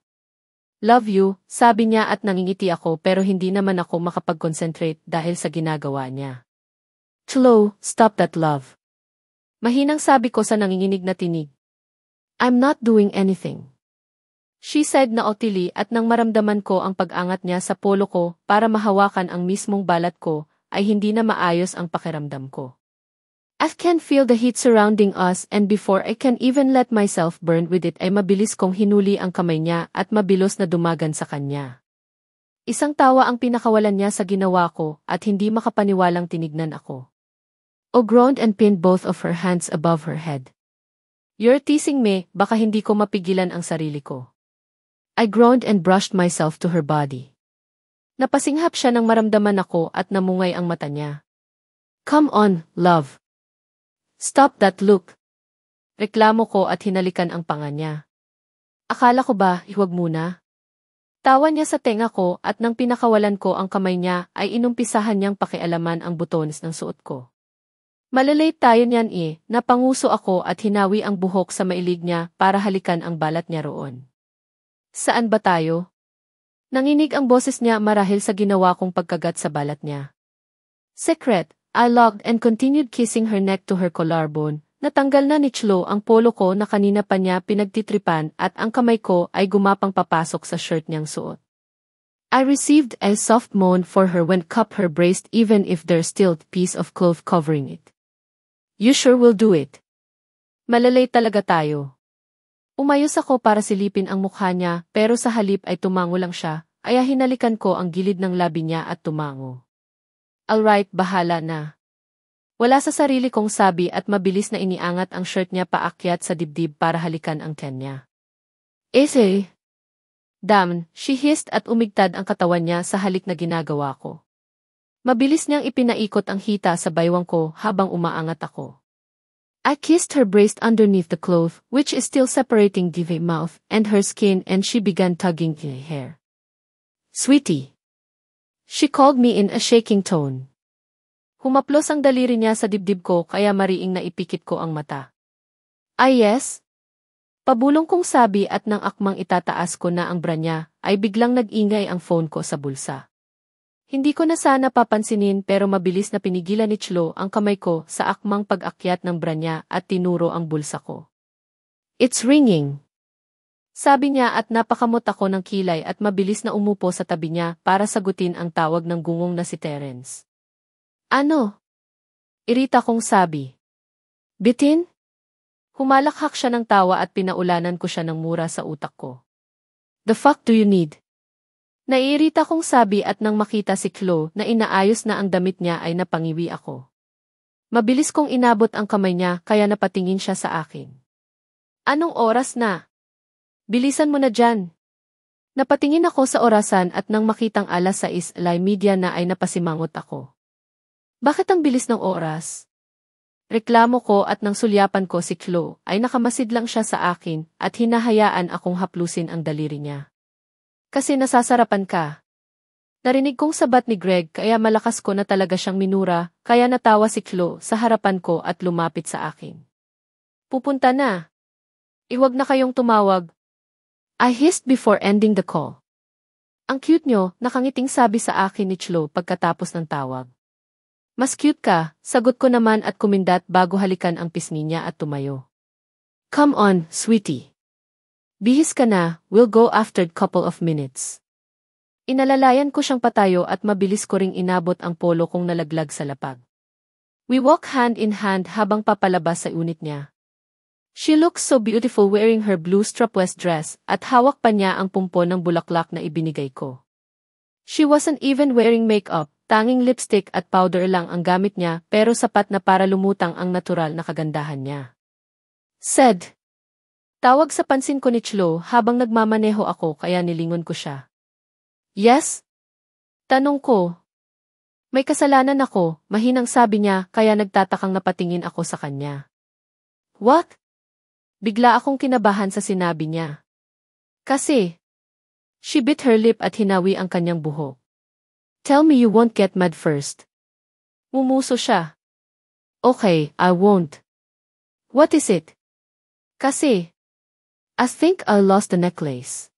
Love you, sabi niya at nangingiti ako pero hindi naman ako makapag-concentrate dahil sa ginagawa niya. Chloe, stop that love. Mahinang sabi ko sa nanginginig na tinig. I'm not doing anything. She said na otili at nang maramdaman ko ang pag-angat niya sa polo ko para mahawakan ang mismong balat ko, ay hindi na maayos ang pakiramdam ko. I can feel the heat surrounding us and before I can even let myself burn with it ay mabilis kong hinuli ang kamay niya at mabilos na dumagan sa kanya. Isang tawa ang pinakawalan niya sa ginawa ko at hindi makapaniwalang tinignan ako. O groaned and pinned both of her hands above her head. You're teasing me, baka hindi ko mapigilan ang sarili ko. I groaned and brushed myself to her body. Napasinghap siya nang maramdaman ako at namungay ang mata niya. Come on, love. Stop that look. Reklamo ko at hinalikan ang panga niya. Akala ko ba, huwag muna? Tawa niya sa tenga ko at nang pinakawalan ko ang kamay niya ay inumpisahan niyang pakialaman ang butones ng suot ko. Malalate tayo niyan napanguso ako at hinawi ang buhok sa mailig niya para halikan ang balat niya roon. Saan ba tayo? Nanginig ang boses niya marahil sa ginawa kong pagkagat sa balat niya. Secret, I logged and continued kissing her neck to her collarbone. Natanggal na ni Chloe ang polo ko na kanina pa niya pinagtitripan at ang kamay ko ay gumapang papasok sa shirt niyang suot. I received a soft moan for her when cupped her breast even if there's still a piece of cloth covering it. You sure will do it? Malalay talaga tayo. Umayos ako para silipin ang mukha niya pero sa halip ay tumango lang siya, ay hinalikan ko ang gilid ng labi niya at tumango. Alright, bahala na. Wala sa sarili kong sabi at mabilis na iniangat ang shirt niya paakyat sa dibdib para halikan ang tiyan niya. Ese! Damn, she hissed at umigtad ang katawan niya sa halik na ginagawa ko. Mabilis niyang ipinaikot ang hita sa baywang ko habang umaangat ako. I kissed her breast underneath the cloth, which is still separating the mouth and her skin, and she began tugging her hair. Sweetie. She called me in a shaking tone. Humaplos ang daliri niya sa dibdib ko kaya mariing naipikit ko ang mata. Ay yes? Pabulong kong sabi at nang akmang itataas ko na ang bra niya, ay biglang nag-ingay ang phone ko sa bulsa. Hindi ko na sana papansinin pero mabilis na pinigilan ni Chloe ang kamay ko sa akmang pag-akyat ng bra niya at tinuro ang bulsa ko. It's ringing. Sabi niya at napakamot ako ng kilay at mabilis na umupo sa tabi niya para sagutin ang tawag ng gungong na si Terence. Ano? Irita kong sabi. Bitin? Humalakhak siya ng tawa at pinaulanan ko siya ng mura sa utak ko. The fuck do you need? Naiirita kong sabi at nang makita si Chloe na inaayos na ang damit niya ay napangiwi ako. Mabilis kong inabot ang kamay niya kaya napatingin siya sa akin. Anong oras na? Bilisan mo na dyan. Napatingin ako sa orasan at nang makitang 6:30 na ay napasimangot ako. Bakit ang bilis ng oras? Reklamo ko at nang sulyapan ko si Chloe ay nakamasid lang siya sa akin at hinahayaan akong haplusin ang daliri niya. Kasi nasasarapan ka. Narinig kong sabat ni Greg kaya malakas ko na talaga siyang minura, kaya natawa si Chloe sa harapan ko at lumapit sa akin. Pupunta na. Iwag na kayong tumawag. I hissed before ending the call. Ang cute nyo, nakangiting sabi sa akin ni Chloe pagkatapos ng tawag. Mas cute ka, sagot ko naman at kumindat bago halikan ang pisngi niya at tumayo. Come on, sweetie. Bihis ka na, we'll go after couple of minutes. Inalalayan ko siyang patayo at mabilis ko ring inabot ang polo kong nalaglag sa lapag. We walk hand in hand habang papalabas sa unit niya. She looks so beautiful wearing her blue strapless dress at hawak pa niya ang pumpon ng bulaklak na ibinigay ko. She wasn't even wearing makeup, tanging lipstick at powder lang ang gamit niya pero sapat na para lumutang ang natural na kagandahan niya. Said. Tawag sa pansin ko ni Chloe habang nagmamaneho ako kaya nilingon ko siya. Yes? Tanong ko. May kasalanan ako, mahinang sabi niya kaya nagtatakang napatingin ako sa kanya. What? Bigla akong kinabahan sa sinabi niya. Kasi, she bit her lip at hinawi ang kanyang buhok. Tell me you won't get mad first. Mumuso siya. Okay, I won't. What is it? Kasi, I think I lost the necklace.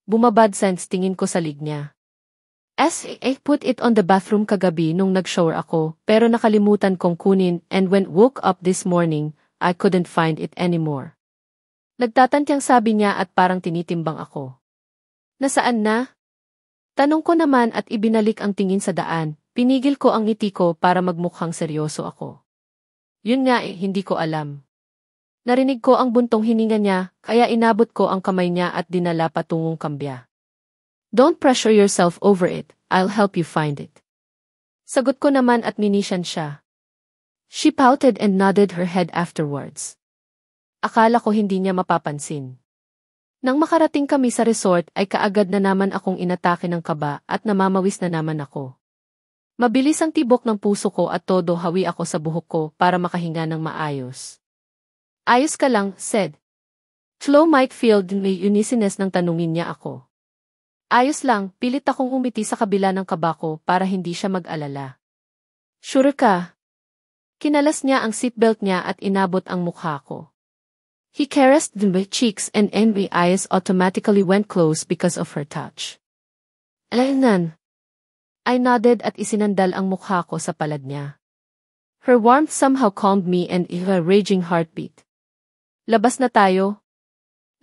Bumabad sense tingin ko sa lig niya. I put it on the bathroom kagabi nung nag-shower ako, pero nakalimutan kong kunin and when woke up this morning, I couldn't find it anymore. Nagtatantyang sabi niya at parang tinitimbang ako. Nasaan na? Tanong ko naman at ibinalik ang tingin sa daan, pinigil ko ang ngiti ko para magmukhang seryoso ako. Yun nga hindi ko alam. Narinig ko ang buntong hininga niya, kaya inabot ko ang kamay niya at dinala patungong kambya. Don't pressure yourself over it, I'll help you find it. Sagot ko naman at minisyan siya. She pouted and nodded her head afterwards. Akala ko hindi niya mapapansin. Nang makarating kami sa resort ay kaagad na naman akong inatake ng kaba at namamawis na naman ako. Mabilis ang tibok ng puso ko at todo hawi ako sa buhok ko para makahinga ng maayos. Ayos ka lang, said. Flo might feel may uneasiness nang tanungin niya ako. Ayos lang, pilit akong umiti sa kabila ng kaba ko para hindi siya mag-alala. Sure ka? Kinalas niya ang seatbelt niya at inabot ang mukha ko. He caressed my cheeks and my eyes automatically went close because of her touch. Alainan. I nodded at isinandal ang mukha ko sa palad niya. Her warmth somehow calmed me and her raging heartbeat. Labas na tayo.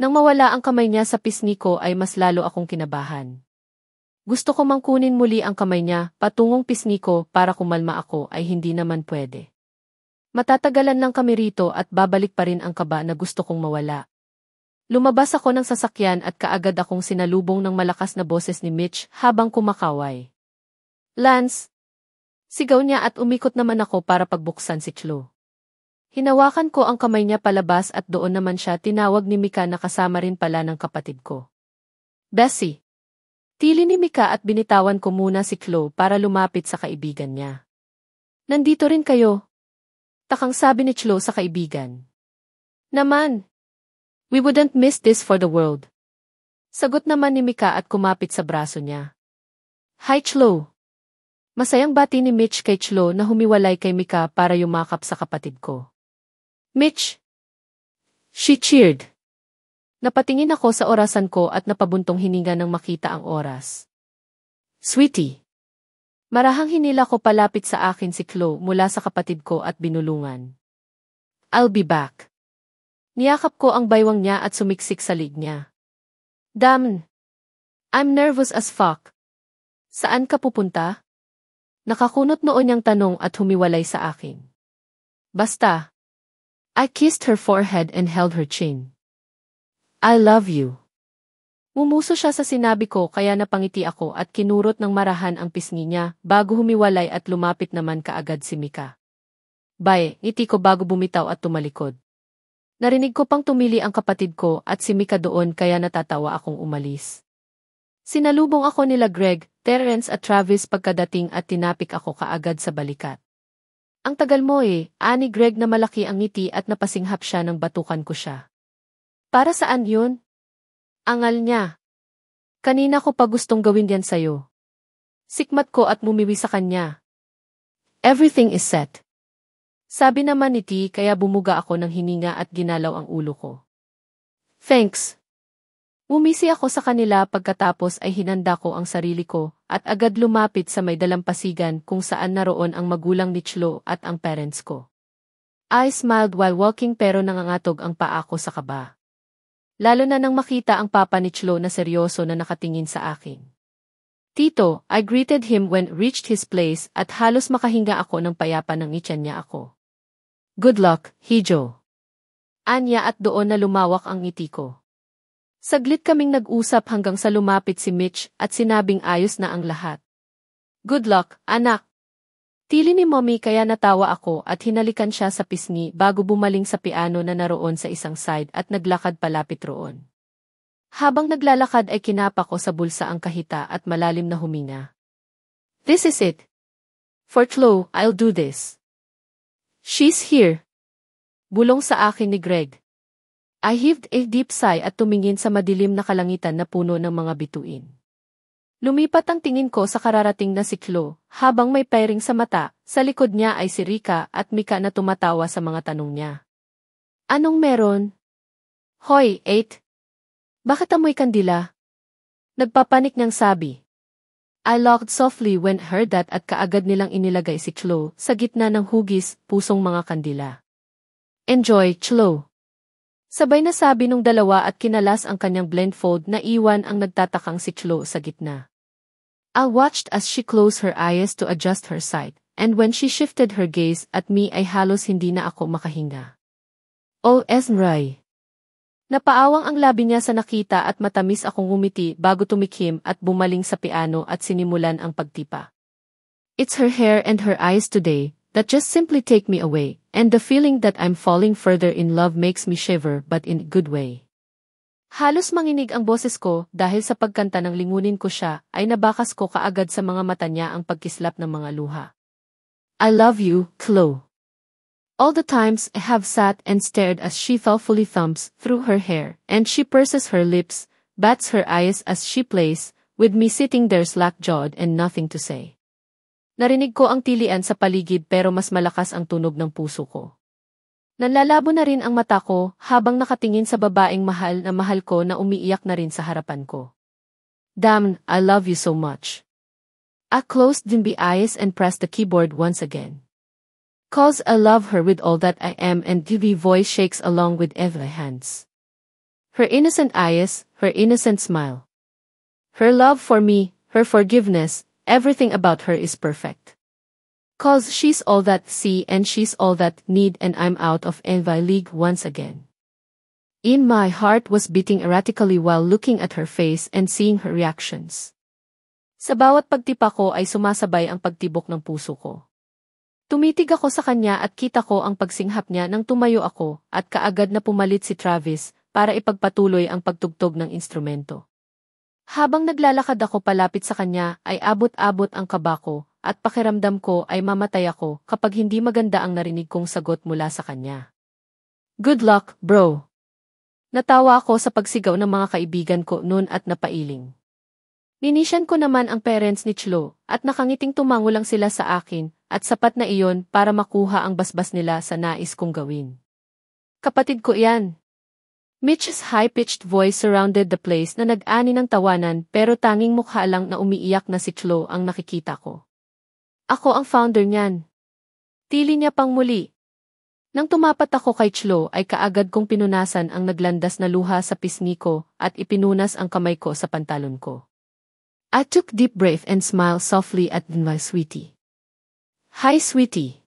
Nang mawala ang kamay niya sa pisngi ko ay mas lalo akong kinabahan. Gusto ko mang kunin muli ang kamay niya patungong pisngi ko para kumalma ako ay hindi naman pwede. Matatagalan lang kami rito at babalik pa rin ang kaba na gusto kong mawala. Lumabas ako ng sasakyan at kaagad akong sinalubong ng malakas na boses ni Mitch habang kumakaway. Lance! Sigaw niya at umikot naman ako para pagbuksan si Chloe. Hinawakan ko ang kamay niya palabas at doon naman siya tinawag ni Mika na kasama rin pala ng kapatid ko. Bessie. Tili ni Mika at binitawan ko muna si Chloe para lumapit sa kaibigan niya. Nandito rin kayo. Takang sabi ni Chloe sa kaibigan. Naman. We wouldn't miss this for the world. Sagot naman ni Mika at kumapit sa braso niya. Hi Chloe. Masayang bati ni Mitch kay Chloe na humiwalay kay Mika para yumakap sa kapatid ko. Mitch! She cheered. Napatingin ako sa orasan ko at napabuntong hininga nang makita ang oras. Sweetie! Marahang hinila ko palapit sa akin si Chloe mula sa kapatid ko at binulungan. I'll be back. Niyakap ko ang baywang niya at sumiksik sa lig niya. Damn! I'm nervous as fuck. Saan ka pupunta? Nakakunot noon niyang tanong at humiwalay sa akin. Basta. I kissed her forehead and held her chin. I love you. Mumuso siya sa sinabi ko kaya napangiti ako at kinurot ng marahan ang pisngi niya bago humiwalay at lumapit naman kaagad si Mika. Bye, ngiti ko bago bumitaw at tumalikod. Narinig ko pang tumili ang kapatid ko at si Mika doon kaya natatawa akong umalis. Sinalubong ako nila Greg, Terrence at Travis pagkadating at tinapik ako kaagad sa balikat. Ang tagal mo ani Greg na malaki ang ngiti at napasinghap siya nang batukan ko siya. Para saan yun? Angal niya. Kanina ko pa gustong gawin yan sa'yo. Sikmat ko at mumiwi sa kanya. Everything is set. Sabi naman ni T kaya bumuga ako ng hininga at ginalaw ang ulo ko. Thanks. Umisi ako sa kanila pagkatapos ay hinanda ko ang sarili ko at agad lumapit sa may dalampasigan kung saan naroon ang magulang ni Chloe at ang parents ko. I smiled while walking pero nangangatog ang paa ko sa kaba. Lalo na nang makita ang papa ni Chloe na seryoso na nakatingin sa akin. Tito, I greeted him when reached his place at halos makahinga ako ng payapa nang ngitian niya ako. Good luck, Hijo. Anya at doon na lumawak ang ngiti ko. Saglit kaming nag-usap hanggang sa lumapit si Mitch at sinabing ayos na ang lahat. Good luck, anak. Tili ni Mommy kaya natawa ako at hinalikan siya sa pisngi bago bumaling sa piano na naroon sa isang side at naglakad palapit roon. Habang naglalakad ay kinapa ko sa bulsa ang kahita at malalim na huminga. This is it. For Chloe, I'll do this. She's here. Bulong sa akin ni Greg. I heaved a deep sigh at tumingin sa madilim na kalangitan na puno ng mga bituin. Lumipat ang tingin ko sa kararating na si Chloe, habang may pairing sa mata, sa likod niya ay si Rika at Mika na tumatawa sa mga tanong niya. Anong meron? Hoy, 8. Bakit amoy kandila? Nagpapanik niyang sabi. I laughed softly when heard that at kaagad nilang inilagay si Chloe sa gitna ng hugis, pusong mga kandila. Enjoy, Chloe. Sabay na sabi nung dalawa at kinalas ang kanyang blindfold na iwan ang nagtatakang si Chloe sa gitna. I watched as she closed her eyes to adjust her sight, and when she shifted her gaze at me ay halos hindi na ako makahinga. Oh, Esmray. Napaawang ang labi niya sa nakita at matamis akong ngumiti bago tumikhim at bumaling sa piano at sinimulan ang pagtipa. It's her hair and her eyes today that just simply take me away, and the feeling that I'm falling further in love makes me shiver but in a good way. Halos manginig ang boses ko dahil sa pagkanta ng lingunin ko siya ay nabakas ko kaagad sa mga mata niya ang pagkislap ng mga luha. I love you, Chloe. All the times I have sat and stared as she thoughtfully thumbs through her hair, and she purses her lips, bats her eyes as she plays, with me sitting there slack-jawed and nothing to say. Narinig ko ang tilian sa paligid pero mas malakas ang tunog ng puso ko. Nanlalabo na rin ang mata ko habang nakatingin sa babaeng mahal ko na umiiyak na rin sa harapan ko. Damn, I love you so much. I closed the eyes and pressed the keyboard once again. 'Cause I love her with all that I am, and the voice shakes along with every hands. Her innocent eyes, her innocent smile. Her love for me, her forgiveness, everything about her is perfect. 'Cause she's all that see and she's all that need, and I'm out of envy league once again. In my heart was beating erratically while looking at her face and seeing her reactions. Sa bawat pagtipa ko ay sumasabay ang pagtibok ng puso ko. Tumitig ako sa kanya at kita ko ang pagsinghap niya nang tumayo ako at kaagad na pumalit si Travis para ipagpatuloy ang pagtugtog ng instrumento. Habang naglalakad ako palapit sa kanya ay abot-abot ang kaba ko at pakiramdam ko ay mamatay ako kapag hindi maganda ang narinig kong sagot mula sa kanya. Good luck, bro. Natawa ako sa pagsigaw ng mga kaibigan ko noon at napailing. Ninisyan ko naman ang parents ni Chloe at nakangiting tumango lang sila sa akin at sapat na iyon para makuha ang basbas nila sa nais kong gawin. Kapatid ko yan. Mitch's high-pitched voice surrounded the place na nag-ani ng tawanan pero tanging mukha lang na umiiyak na si Chloe ang nakikita ko. Ako ang founder niyan. Tili niya pang muli. Nang tumapat ako kay Chloe ay kaagad kong pinunasan ang naglandas na luha sa pisngi ko at ipinunas ang kamay ko sa pantalon ko. I took deep breath and smiled softly at my sweetie. Hi sweetie.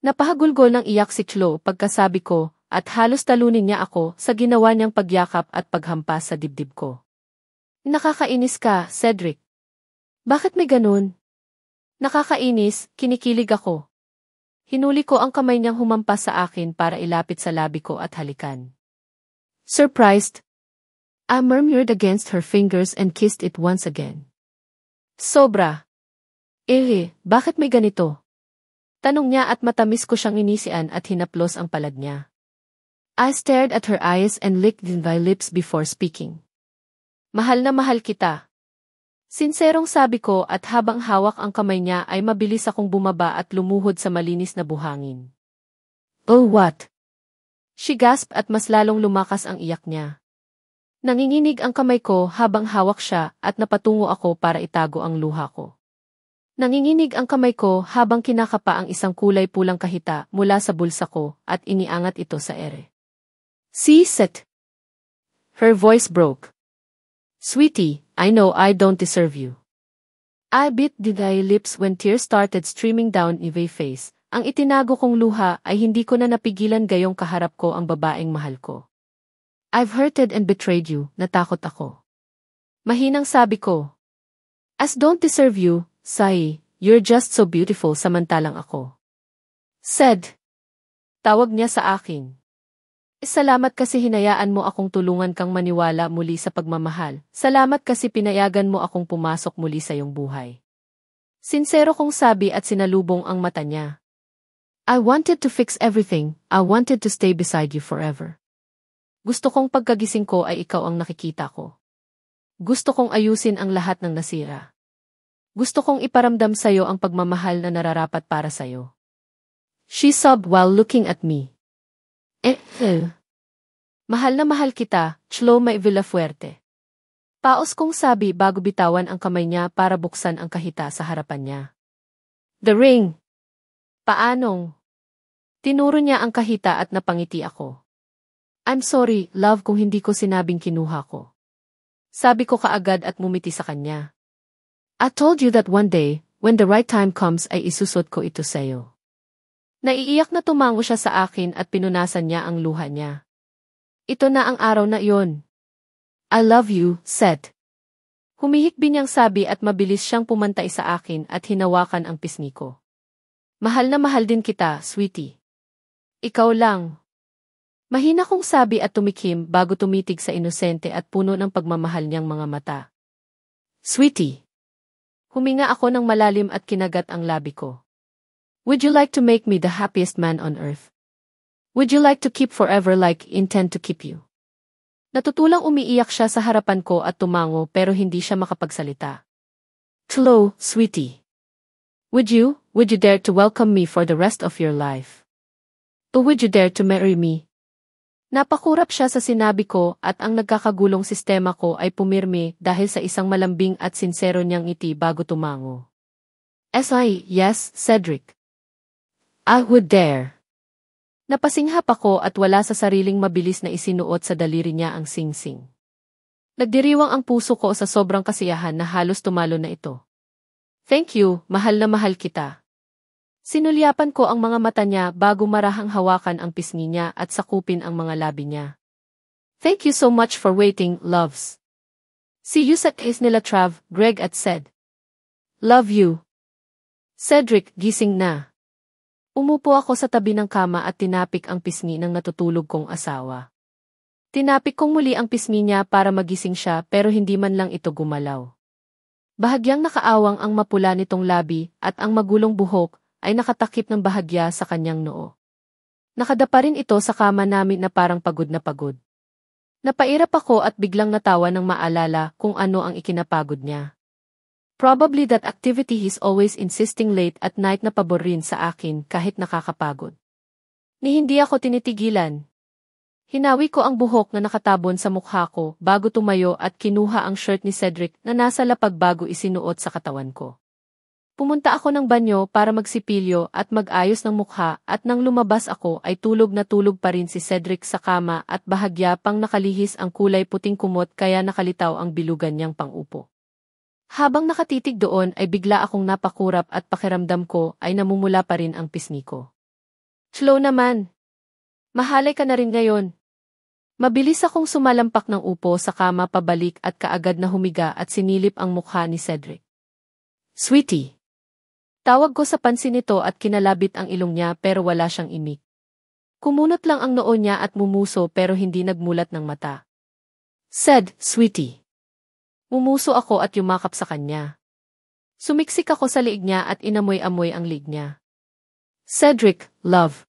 Napahagulgol ng iyak si Chloe pagkasabi ko at halos talunin niya ako sa ginawa niyang pagyakap at paghampas sa dibdib ko. Nakakainis ka, Cedric. Bakit may ganun? Nakakainis, kinikilig ako. Hinuli ko ang kamay niyang humampas sa akin para ilapit sa labi ko at halikan. Surprised, I murmured against her fingers and kissed it once again. Sobra. Bakit may ganito? Tanong niya at matamis ko siyang inisian at hinaplos ang palad niya. I stared at her eyes and licked my lips before speaking. Mahal na mahal kita. Sinserong sabi ko at habang hawak ang kamay niya ay mabilis akong bumaba at lumuhod sa malinis na buhangin. Oh what? She gasped at mas lalong lumakas ang iyak niya. Nanginginig ang kamay ko habang hawak siya at napatungo ako para itago ang luha ko. Nanginginig ang kamay ko habang kinakapa ang isang kulay pulang kahita mula sa bulsa ko at iniangat ito sa ere. See set. Her voice broke. Sweetie, I know I don't deserve you. I bit my lips when tears started streaming down my face. Ang itinago kong luha ay hindi ko na napigilan gayong kaharap ko ang babaeng mahal ko. I've hurted and betrayed you, natakot ako. Mahinang sabi ko. As don't deserve you, Sai, you're just so beautiful samantalang ako. Said. Tawag niya sa akin. Salamat kasi hinayaan mo akong tulungan kang maniwala muli sa pagmamahal. Salamat kasi pinayagan mo akong pumasok muli sa iyong buhay. Sinsero kong sabi at sinalubong ang mata niya. I wanted to fix everything. I wanted to stay beside you forever. Gusto kong pagkagising ko ay ikaw ang nakikita ko. Gusto kong ayusin ang lahat ng nasira. Gusto kong iparamdam sa'yo ang pagmamahal na nararapat para sa'yo. She sobbed while looking at me. Mahal na mahal kita, Chloe Villafuerte. Paos kong sabi bago bitawan ang kamay niya para buksan ang kahita sa harapan niya. The ring. Paanong? Tinuro niya ang kahita at napangiti ako. I'm sorry, love, kung hindi ko sinabing kinuha ko. Sabi ko kaagad at mumiti sa kanya. I told you that one day, when the right time comes ay isusot ko ito sa'yo. Naiiyak na tumango siya sa akin at pinunasan niya ang luha niya. Ito na ang araw na iyon. I love you, Seth. Humihikbi niyang sabi at mabilis siyang pumantay sa akin at hinawakan ang pisngi ko. Mahal na mahal din kita, sweetie. Ikaw lang. Mahina kong sabi at tumikim bago tumitig sa inosente at puno ng pagmamahal niyang mga mata. Sweetie. Huminga ako ng malalim at kinagat ang labi ko. Would you like to make me the happiest man on earth? Would you like to keep forever like intend to keep you? Natutulang umiiyak siya sa harapan ko at tumango pero hindi siya makapagsalita. Chloe, sweetie. Would you dare to welcome me for the rest of your life? Or would you dare to marry me? Napakurap siya sa sinabi ko at ang nagkakagulong sistema ko ay pumirmi dahil sa isang malambing at sinsero niyang ngiti bago tumango. Yes, Cedric. I would dare. Napasinghap ako at wala sa sariling mabilis na isinuot sa daliri niya ang singsing. Nagdiriwang ang puso ko sa sobrang kasiyahan na halos tumalo na ito. Thank you, mahal na mahal kita. Sinulyapan ko ang mga mata niya bago marahang hawakan ang pisngi niya at sakupin ang mga labi niya. Thank you so much for waiting, loves. See you sa case nila Trav, Greg at Ced. Love you. Cedric, gising na. Umupo ako sa tabi ng kama at tinapik ang pisngi ng natutulog kong asawa. Tinapik kong muli ang pisngi niya para magising siya pero hindi man lang ito gumalaw. Bahagyang nakaawang ang mapula nitong labi at ang magulong buhok ay nakatakip ng bahagya sa kanyang noo. Nakadapa rin ito sa kama namin na parang pagod na pagod. Napairap ako at biglang natawa nang maalala kung ano ang ikinapagod niya. Probably that activity he's always insisting late at night na pabor rin sa akin kahit nakakapagod. Ni hindi ako tinitigilan. Hinawi ko ang buhok na nakatabon sa mukha ko bago tumayo at kinuha ang shirt ni Cedric na nasa lapag bago isinuot sa katawan ko. Pumunta ako ng banyo para magsipilyo at mag-ayos ng mukha at nang lumabas ako ay tulog na tulog pa rin si Cedric sa kama at bahagya pang nakalihis ang kulay puting kumot kaya nakalitaw ang bilugan niyang pang-upo. Habang nakatitig doon ay bigla akong napakurap at pakiramdam ko ay namumula pa rin ang pisngi ko. Slow naman. Mahalay ka na rin ngayon. Mabilis akong sumalampak ng upo sa kama pabalik at kaagad na humiga at sinilip ang mukha ni Cedric. Sweetie. Tawag ko sa pansin nito at kinalabit ang ilong niya pero wala siyang imik. Kumunot lang ang noo niya at mumuso pero hindi nagmulat ng mata. Ced, sweetie. Mumuso ako at yumakap sa kanya. Sumiksik ako sa liig niya at inamoy-amoy ang liig niya. Cedric, love.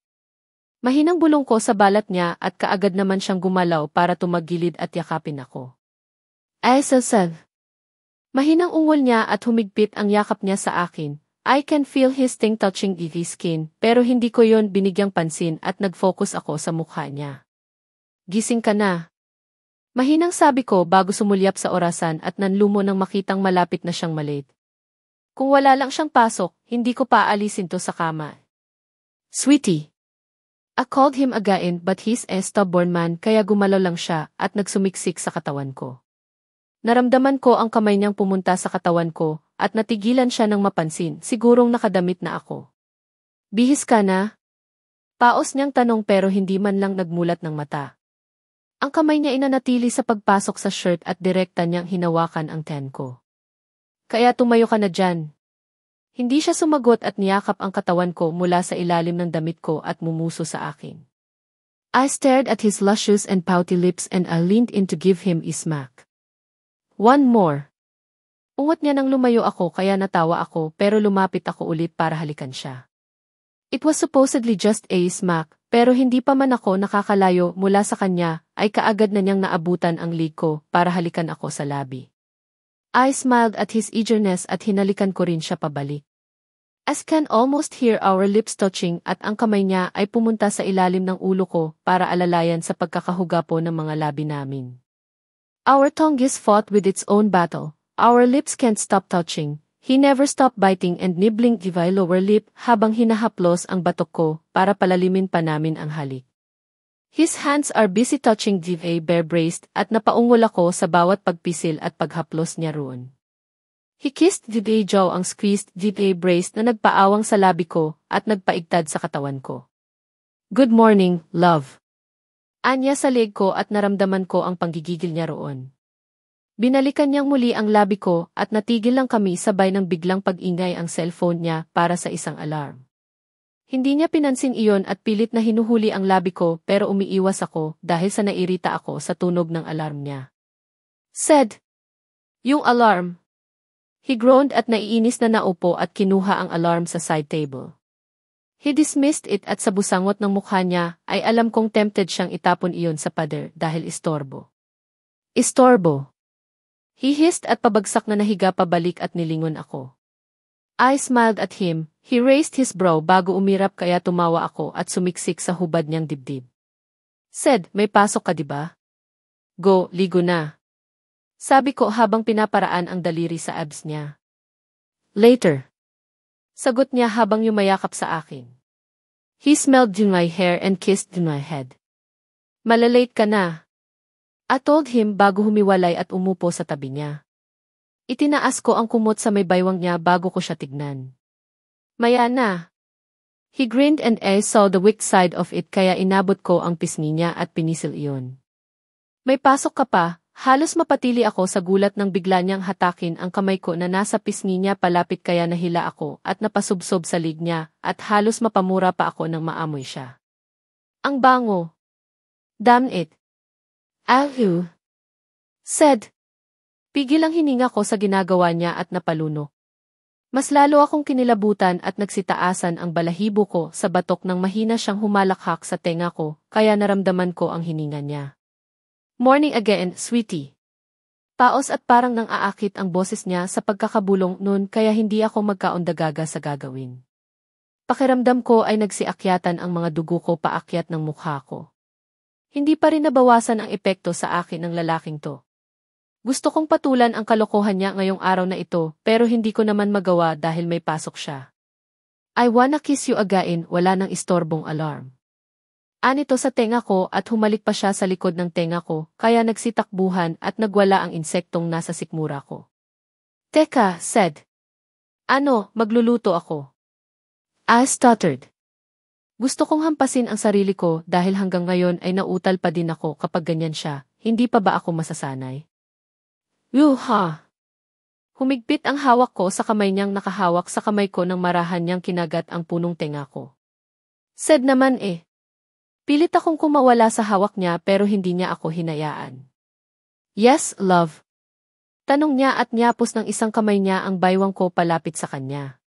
Mahinang bulong ko sa balat niya at kaagad naman siyang gumalaw para tumagilid at yakapin ako. Ced. Mahinang ungol niya at humigpit ang yakap niya sa akin. I can feel his thing touching his skin pero hindi ko yon binigyang pansin at nag-focus ako sa mukha niya. Gising ka na. Mahinang sabi ko bago sumulyap sa orasan at nanlumo nang makitang malapit na siyang malate. Kung wala lang siyang pasok, hindi ko paalisin to sa kama. Sweetie. I called him again but he's a stubborn man kaya gumalaw lang siya at nagsumiksik sa katawan ko. Naramdaman ko ang kamay niyang pumunta sa katawan ko at natigilan siya nang mapansin, sigurong nakadamit na ako. Bihis ka na? Paos niyang tanong pero hindi man lang nagmulat ng mata. Ang kamay niya inanatili sa pagpasok sa shirt at direkta niyang hinawakan ang ten ko. Kaya tumayo ka na dyan. Hindi siya sumagot at niyakap ang katawan ko mula sa ilalim ng damit ko at mumuso sa akin. I stared at his luscious and pouty lips and I leaned in to give him a smack. One more. Ungot niya nang lumayo ako kaya natawa ako pero lumapit ako ulit para halikan siya. It was supposedly just a smack Pero hindi pa man ako nakakalayo mula sa kanya, ay kaagad na niyang naabutan ang lig ko para halikan ako sa labi. I smiled at his eagerness at hinalikan ko rin siya pabalik. As can almost hear our lips touching at ang kamay niya ay pumunta sa ilalim ng ulo ko para alalayan sa pagkakahugapo ng mga labi namin. Our tongues fought with its own battle. Our lips can't stop touching. He never stopped biting and nibbling my lower lip habang hinahaplos ang batok ko para palalimin pa namin ang halik. His hands are busy touching the bare breast at napaungol ako sa bawat pagpisil at paghaplos niya roon. He kissed the jaw ang squeezed the breast na nagpaawang sa labi ko at nagpaigtad sa katawan ko. Good morning, love. Anya sa leg ko at naramdaman ko ang panggigigil niya roon. Binalikan niyang muli ang labi ko at natigil lang kami sabay ng biglang pag-ingay ang cellphone niya para sa isang alarm. Hindi niya pinansin iyon at pilit na hinuhuli ang labi ko pero umiiwas ako dahil sa nairita ako sa tunog ng alarm niya. Said, yung alarm. He groaned at naiinis na naupo at kinuha ang alarm sa side table. He dismissed it at sa busangot ng mukha niya ay alam kong tempted siyang itapon iyon sa pader dahil istorbo. Istorbo. He hissed at pabagsak na nahiga pabalik at nilingon ako. I smiled at him, he raised his brow bago umirap kaya tumawa ako at sumiksik sa hubad niyang dibdib. Said, may pasok ka diba? Go, ligo na. Sabi ko habang pinaparaan ang daliri sa abs niya. Later. Sagot niya habang yumayakap sa akin. He smelled my hair and kissed my head. Malalate ka na. I told him bago humiwalay at umupo sa tabi niya. Itinaas ko ang kumot sa may baywang niya bago ko siya tignan. Maya na. He grinned and I saw the weak side of it kaya inabot ko ang pisngi niya at pinisil iyon. May pasok ka pa, halos mapatili ako sa gulat nang bigla niyang hatakin ang kamay ko na nasa pisngi niya palapit kaya nahila ako at napasubsob sa lig niya at halos mapamura pa ako nang maamoy siya. Ang bango. Damn it. Ahu. Said. Pigil ang hininga ko sa ginagawa niya at napalunok. Mas lalo akong kinilabutan at nagsitaasan ang balahibo ko sa batok nang mahina siyang humalakhak sa tenga ko kaya naramdaman ko ang hininga niya. Morning again, sweetie. Paos at parang nang aakit ang boses niya sa pagkakabulong noon kaya hindi ako magkaondagaga sa gagawin. Pakiramdam ko ay nagsiakyatan ang mga dugo ko paakyat ng mukha ko. Hindi pa rin nabawasan ang epekto sa akin ng lalaking to. Gusto kong patulan ang kalokohan niya ngayong araw na ito pero hindi ko naman magawa dahil may pasok siya. I wanna kiss you again, wala nang istorbong alarm. Anito sa tenga ko at humalik pa siya sa likod ng tenga ko kaya nagsitakbuhan at nagwala ang insektong nasa sikmura ko. Teka, said. Ano, magluluto ako. I stuttered. Gusto kong hampasin ang sarili ko dahil hanggang ngayon ay nautal pa din ako kapag ganyan siya, hindi pa ba ako masasanay? Yuha! Humigpit ang hawak ko sa kamay niyang nakahawak sa kamay ko nang marahan niyang kinagat ang punong tenga ko. Said naman eh. Pilit akong kumawala sa hawak niya pero hindi niya ako hinayaan. Yes, love. Tanong niya at niyapos ng isang kamay niya ang baywang ko palapit sa kanya.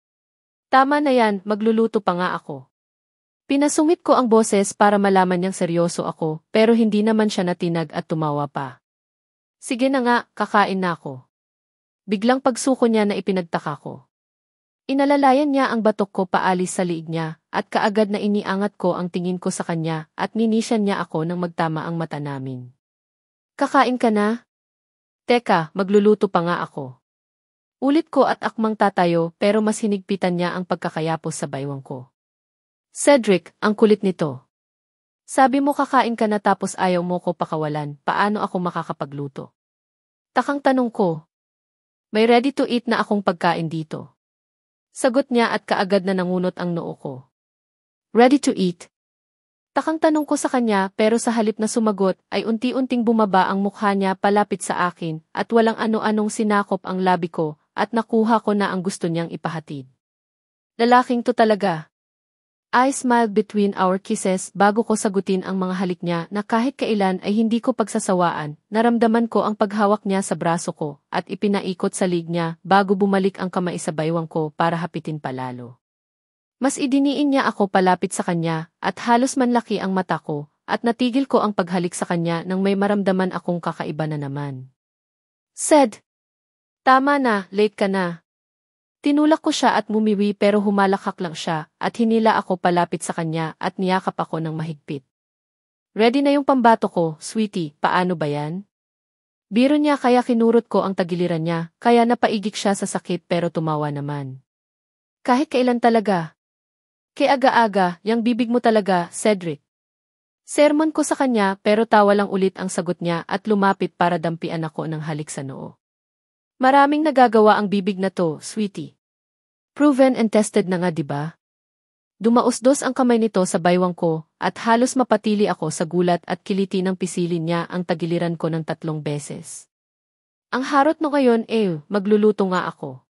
Tama na yan, magluluto pa nga ako. Pinasungit ko ang boses para malaman niyang seryoso ako pero hindi naman siya natinag at tumawa pa. Sige na nga, kakain na ako. Biglang pagsuko niya na ipinagtaka ko. Inalalayan niya ang batok ko paalis sa liig niya at kaagad na iniangat ko ang tingin ko sa kanya at ninisyan niya ako nang magtama ang mata namin. Kakain ka na? Teka, magluluto pa nga ako. Ulit ko at akmang tatayo pero mas hinigpitan niya ang pagkakayapos sa baywang ko. Cedric, ang kulit nito. Sabi mo kakain ka na tapos ayaw mo ko pakawalan, paano ako makakapagluto? Takang tanong ko. May ready to eat na akong pagkain dito. Sagot niya at kaagad na nangunot ang noo ko. Ready to eat? Takang tanong ko sa kanya pero sa halip na sumagot ay unti-unting bumaba ang mukha niya palapit sa akin at walang ano-anong sinakop ang labi ko at nakuha ko na ang gusto niyang ipahatid. Lalaking to talaga. I smiled between our kisses bago ko sagutin ang mga halik niya na kahit kailan ay hindi ko pagsasawaan, naramdaman ko ang paghawak niya sa braso ko at ipinaikot sa lig niya bago bumalik ang kamay sa baywang ko para hapitin palalo. Mas idiniin niya ako palapit sa kanya at halos manlaki ang mata ko at natigil ko ang paghalik sa kanya nang may maramdaman akong kakaiba na naman. Said, "Tama na, late ka na." Tinulak ko siya at mumiwi pero humalakhak lang siya at hinila ako palapit sa kanya at niyakap ako ng mahigpit. "Ready na yung pambato ko, sweetie, paano ba yan?" Biro niya kaya kinurot ko ang tagiliran niya, kaya napaigik siya sa sakit pero tumawa naman. "Kahit kailan talaga? Kaya aga-aga, yang bibig mo talaga, Cedric." Sermon ko sa kanya pero tawa lang ulit ang sagot niya at lumapit para dampian ako ng halik sa noo. "Maraming nagagawa ang bibig na to, sweetie. Proven and tested na nga, diba?" Dumausdos ang kamay nito sa baywang ko at halos mapatili ako sa gulat at kiliti ng pisilin niya ang tagiliran ko ng 3 beses. Ang harot no ngayon magluluto nga ako.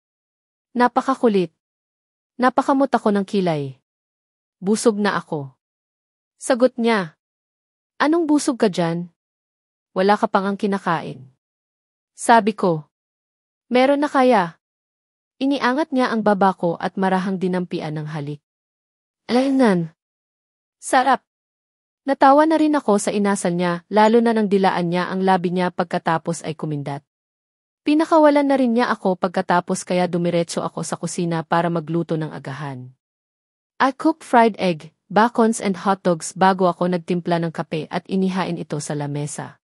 Napakakulit. Napakamot ako ng kilay. Busog na ako. Sagot niya. "Anong busog ka dyan? Wala ka pang ang kinakain." Sabi ko. "Meron na kaya?" Iniangat niya ang baba ko at marahang dinampian ng halik. Alainan. Sarap. Natawa na rin ako sa inasal niya, lalo na nang dilaan niya ang labi niya pagkatapos ay kumindat. Pinakawalan na rin niya ako pagkatapos kaya dumiretso ako sa kusina para magluto ng agahan. I cooked fried egg, bacons and hotdogs bago ako nagtimpla ng kape at inihain ito sa lamesa.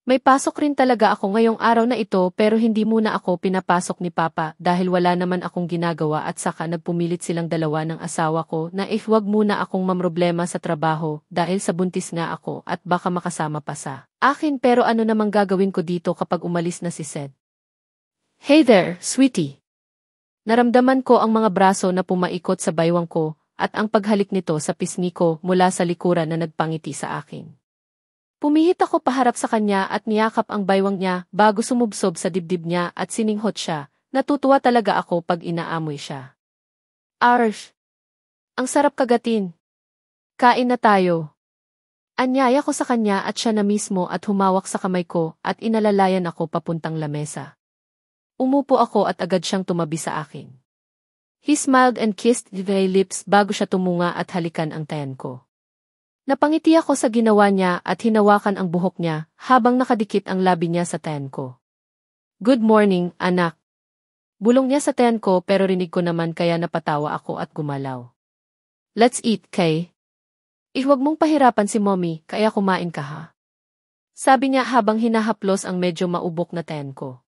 May pasok rin talaga ako ngayong araw na ito pero hindi muna ako pinapasok ni Papa dahil wala naman akong ginagawa at saka nagpumilit silang dalawa ng asawa ko na huwag muna akong mamroblema sa trabaho dahil sa buntis nga ako at baka makasama pa sa akin pero ano namang gagawin ko dito kapag umalis na si Seth. "Hey there, sweetie." Naramdaman ko ang mga braso na pumaikot sa baywang ko at ang paghalik nito sa pisngi ko mula sa likuran na nagpangiti sa akin. Pumihit ako paharap sa kanya at niyakap ang baywang niya bago sumubsob sa dibdib niya at sininghot siya. Natutuwa talaga ako pag inaamoy siya. "Arsh! Ang sarap kagatin. Kain na tayo." Anyaya ko sa kanya at siya na mismo at humawak sa kamay ko at inalalayan ako papuntang lamesa. Umupo ako at agad siyang tumabi sa akin. He smiled and kissed my lips bago siya tumunga at halikan ang tayan ko. Napangiti ako sa ginawa niya at hinawakan ang buhok niya habang nakadikit ang labi niya sa tayan ko. "Good morning, anak." Bulong niya sa tayan ko pero rinig ko naman kaya napatawa ako at gumalaw. "Let's eat, Kay. Huwag mong pahirapan si mommy kaya kumain ka ha." Sabi niya habang hinahaplos ang medyo maubok na tayan ko.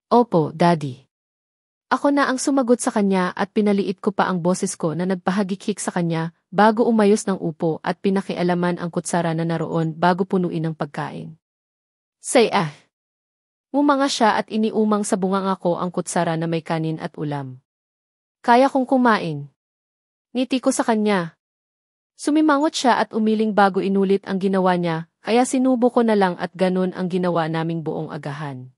"Opo, Daddy." Ako na ang sumagot sa kanya at pinaliit ko pa ang boses ko na nagpahagikik sa kanya bago umayos ng upo at pinakialaman ang kutsara na naroon bago punuin ng pagkain. "Say ah." Umanga siya at iniumang sa bunganga ko ang kutsara na may kanin at ulam. "Kaya kong kumain." Ngiti ko sa kanya. Sumimangot siya at umiling bago inulit ang ginawa niya, kaya sinubo ko na lang at ganun ang ginawa naming buong agahan.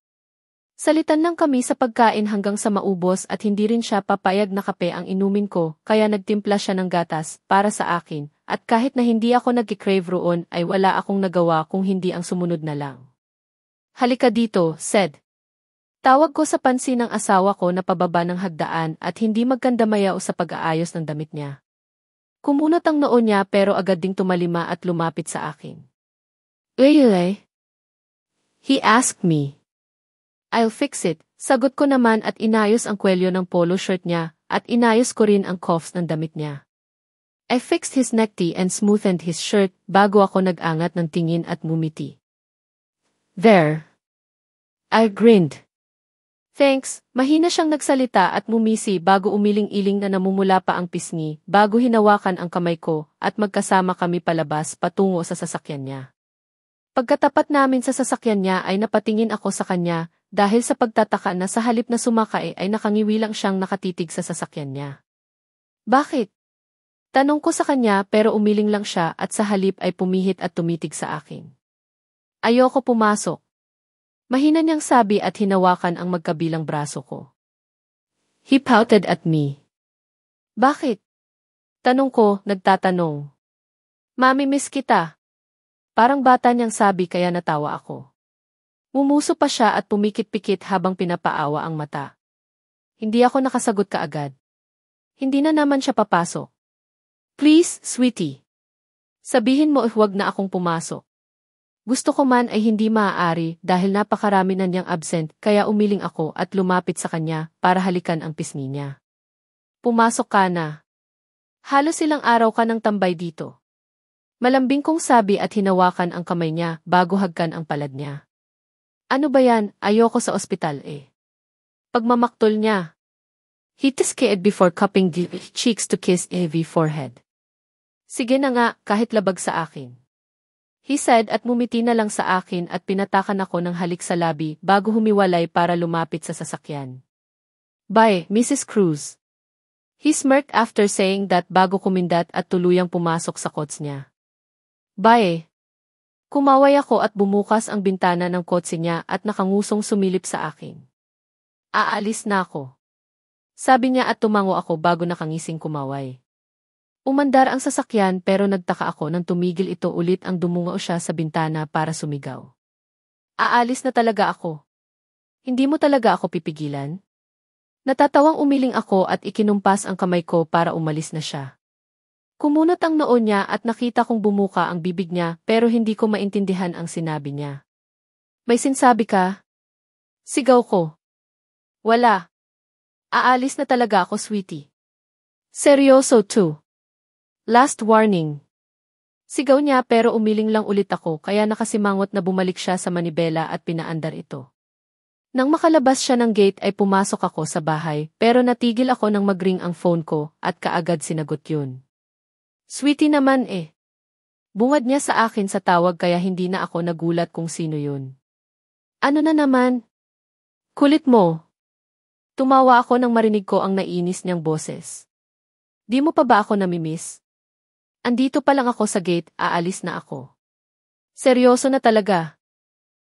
Salitan lang kami sa pagkain hanggang sa maubos at hindi rin siya papayag na kape ang inumin ko kaya nagtimpla siya ng gatas para sa akin at kahit na hindi ako nagki-crave roon ay wala akong nagawa kung hindi ang sumunod na lang. "Halika dito," said. Tawag ko sa pansin ng asawa ko na pababa ng hagdaan at hindi magkandamayaw sa pag-aayos ng damit niya. Kumunot ang noo niya pero agad ding tumalima at lumapit sa akin. "Uy, he asked me." "I'll fix it," sagot ko naman at inayos ang kwelyo ng polo shirt niya at inayos ko rin ang cuffs ng damit niya. I fixed his necktie and smoothened his shirt bago ako nag-angat ng tingin at mumiti. "There." I grinned. "Thanks." Mahina siyang nagsalita at mumisi bago umiling-iling na namumula pa ang pisngi bago hinawakan ang kamay ko at magkasama kami palabas patungo sa sasakyan niya. Pagkatapat namin sa sasakyan niya ay napatingin ako sa kanya dahil sa pagtataka na sa halip na sumakay ay nakangiwi lang siyang nakatitig sa sasakyan niya. "Bakit?" Tanong ko sa kanya pero umiling lang siya at sa halip ay pumihit at tumitig sa akin. "Ayoko pumasok." Mahina niyang sabi at hinawakan ang magkabilang braso ko. He pouted at me. "Bakit?" Tanong ko, nagtatanong. "Mami-miss kita." Parang bata niyang sabi kaya natawa ako. Mumuso pa siya at pumikit-pikit habang pinapaawa ang mata. Hindi ako nakasagot kaagad. Hindi na naman siya papasok. Please, sweetie. Sabihin mo huwag na akong pumasok. Gusto ko man ay hindi maaari dahil napakarami na niyang absent kaya umiling ako at lumapit sa kanya para halikan ang pisngi niya. Pumasok ka na. Halos ilang araw ka nang tambay dito. Malambing kong sabi at hinawakan ang kamay niya bago hagkan ang palad niya. Ano ba yan? Ayoko sa ospital eh. Pagmamaktol niya. He tiskeed before cupping the cheeks to kiss heavy forehead. Sige na nga, kahit labag sa akin. He said at mumiti na lang sa akin at pinatakan ako ng halik sa labi bago humiwalay para lumapit sa sasakyan. Bye, Mrs. Cruz. He smirked after saying that bago kumindat at tuluyang pumasok sa kotse niya. Bye. Kumaway ako at bumukas ang bintana ng kotse niya at nakangusong sumilip sa akin. Aalis na ako. Sabi niya at tumango ako bago nakangising kumaway. Umandar ang sasakyan pero nagtaka ako nang tumigil ito ulit ang dumungaw siya sa bintana para sumigaw. Aalis na talaga ako. Hindi mo talaga ako pipigilan? Natatawang umiling ako at ikinumpas ang kamay ko para umalis na siya. Kumunot ang noo niya at nakita kong bumuka ang bibig niya pero hindi ko maintindihan ang sinabi niya. May sinasabi ka? Sigaw ko. Wala. Aalis na talaga ako, sweetie. Seryoso too. Last warning. Sigaw niya pero umiling lang ulit ako kaya nakasimangot na bumalik siya sa manibela at pinaandar ito. Nang makalabas siya ng gate ay pumasok ako sa bahay pero natigil ako nang mag-ring ang phone ko at kaagad sinagot yun. Sweetie naman eh. Bungad niya sa akin sa tawag kaya hindi na ako nagulat kung sino yun. Ano na naman? Kulit mo. Tumawa ako nang marinig ko ang nainis niyang boses. Di mo pa ba ako namimiss? Andito pa lang ako sa gate, aalis na ako. Seryoso na talaga.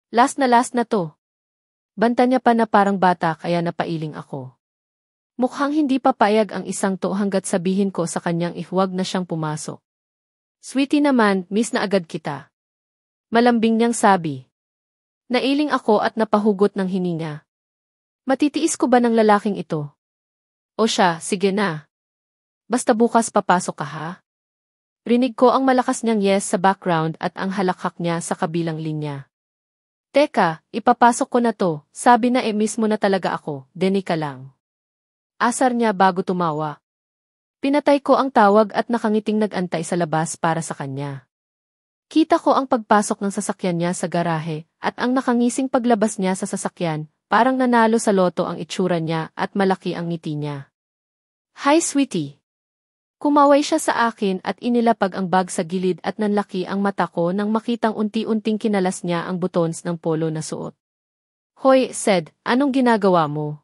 Last na to. Banta niya pa na parang bata kaya napailing ako. Mukhang hindi papayag ang isang to hanggat sabihin ko sa kanyang ihuwag na siyang pumasok. Sweetie naman, miss na agad kita. Malambing niyang sabi. Nailing ako at napahugot ng hininga. Matitiis ko ba ng lalaking ito? O siya, sige na. Basta bukas papasok ka ha? Rinig ko ang malakas niyang yes sa background at ang halakhak niya sa kabilang linya. Teka, ipapasok ko na to, sabi na mismo na talaga ako, deni ka lang. Asar niya bago tumawa. Pinatay ko ang tawag at nakangiting nag-antay sa labas para sa kanya. Kita ko ang pagpasok ng sasakyan niya sa garahe at ang nakangising paglabas niya sa sasakyan, parang nanalo sa loto ang itsura niya at malaki ang ngiti niya. Hi sweetie. Kumaway siya sa akin at inilapag ang bag sa gilid at nanlaki ang mata ko nang makitang unti-unting kinalas niya ang buttons ng polo na suot. Hoy, said, anong ginagawa mo?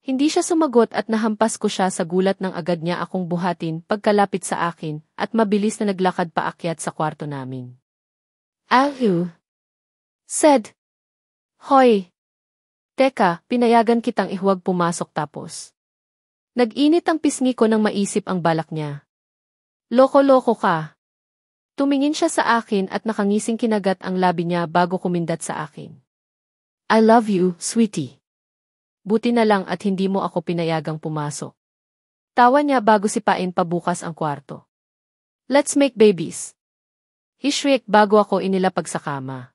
Hindi siya sumagot at nahampas ko siya sa gulat nang agad niya akong buhatin pagkalapit sa akin at mabilis na naglakad paakyat sa kwarto namin. Ayu, said. Hoy. Teka, pinayagan kitang ihuwag pumasok tapos. Nag-init ang pisngi ko nang maisip ang balak niya. Loko-loko ka. Tumingin siya sa akin at nakangising kinagat ang labi niya bago kumindat sa akin. I love you, sweetie. Buti na lang at hindi mo ako pinayagang pumasok. Tawa niya bago sipain pabukas ang kwarto. Let's make babies. He shrieked bago ako inilapag sa kama.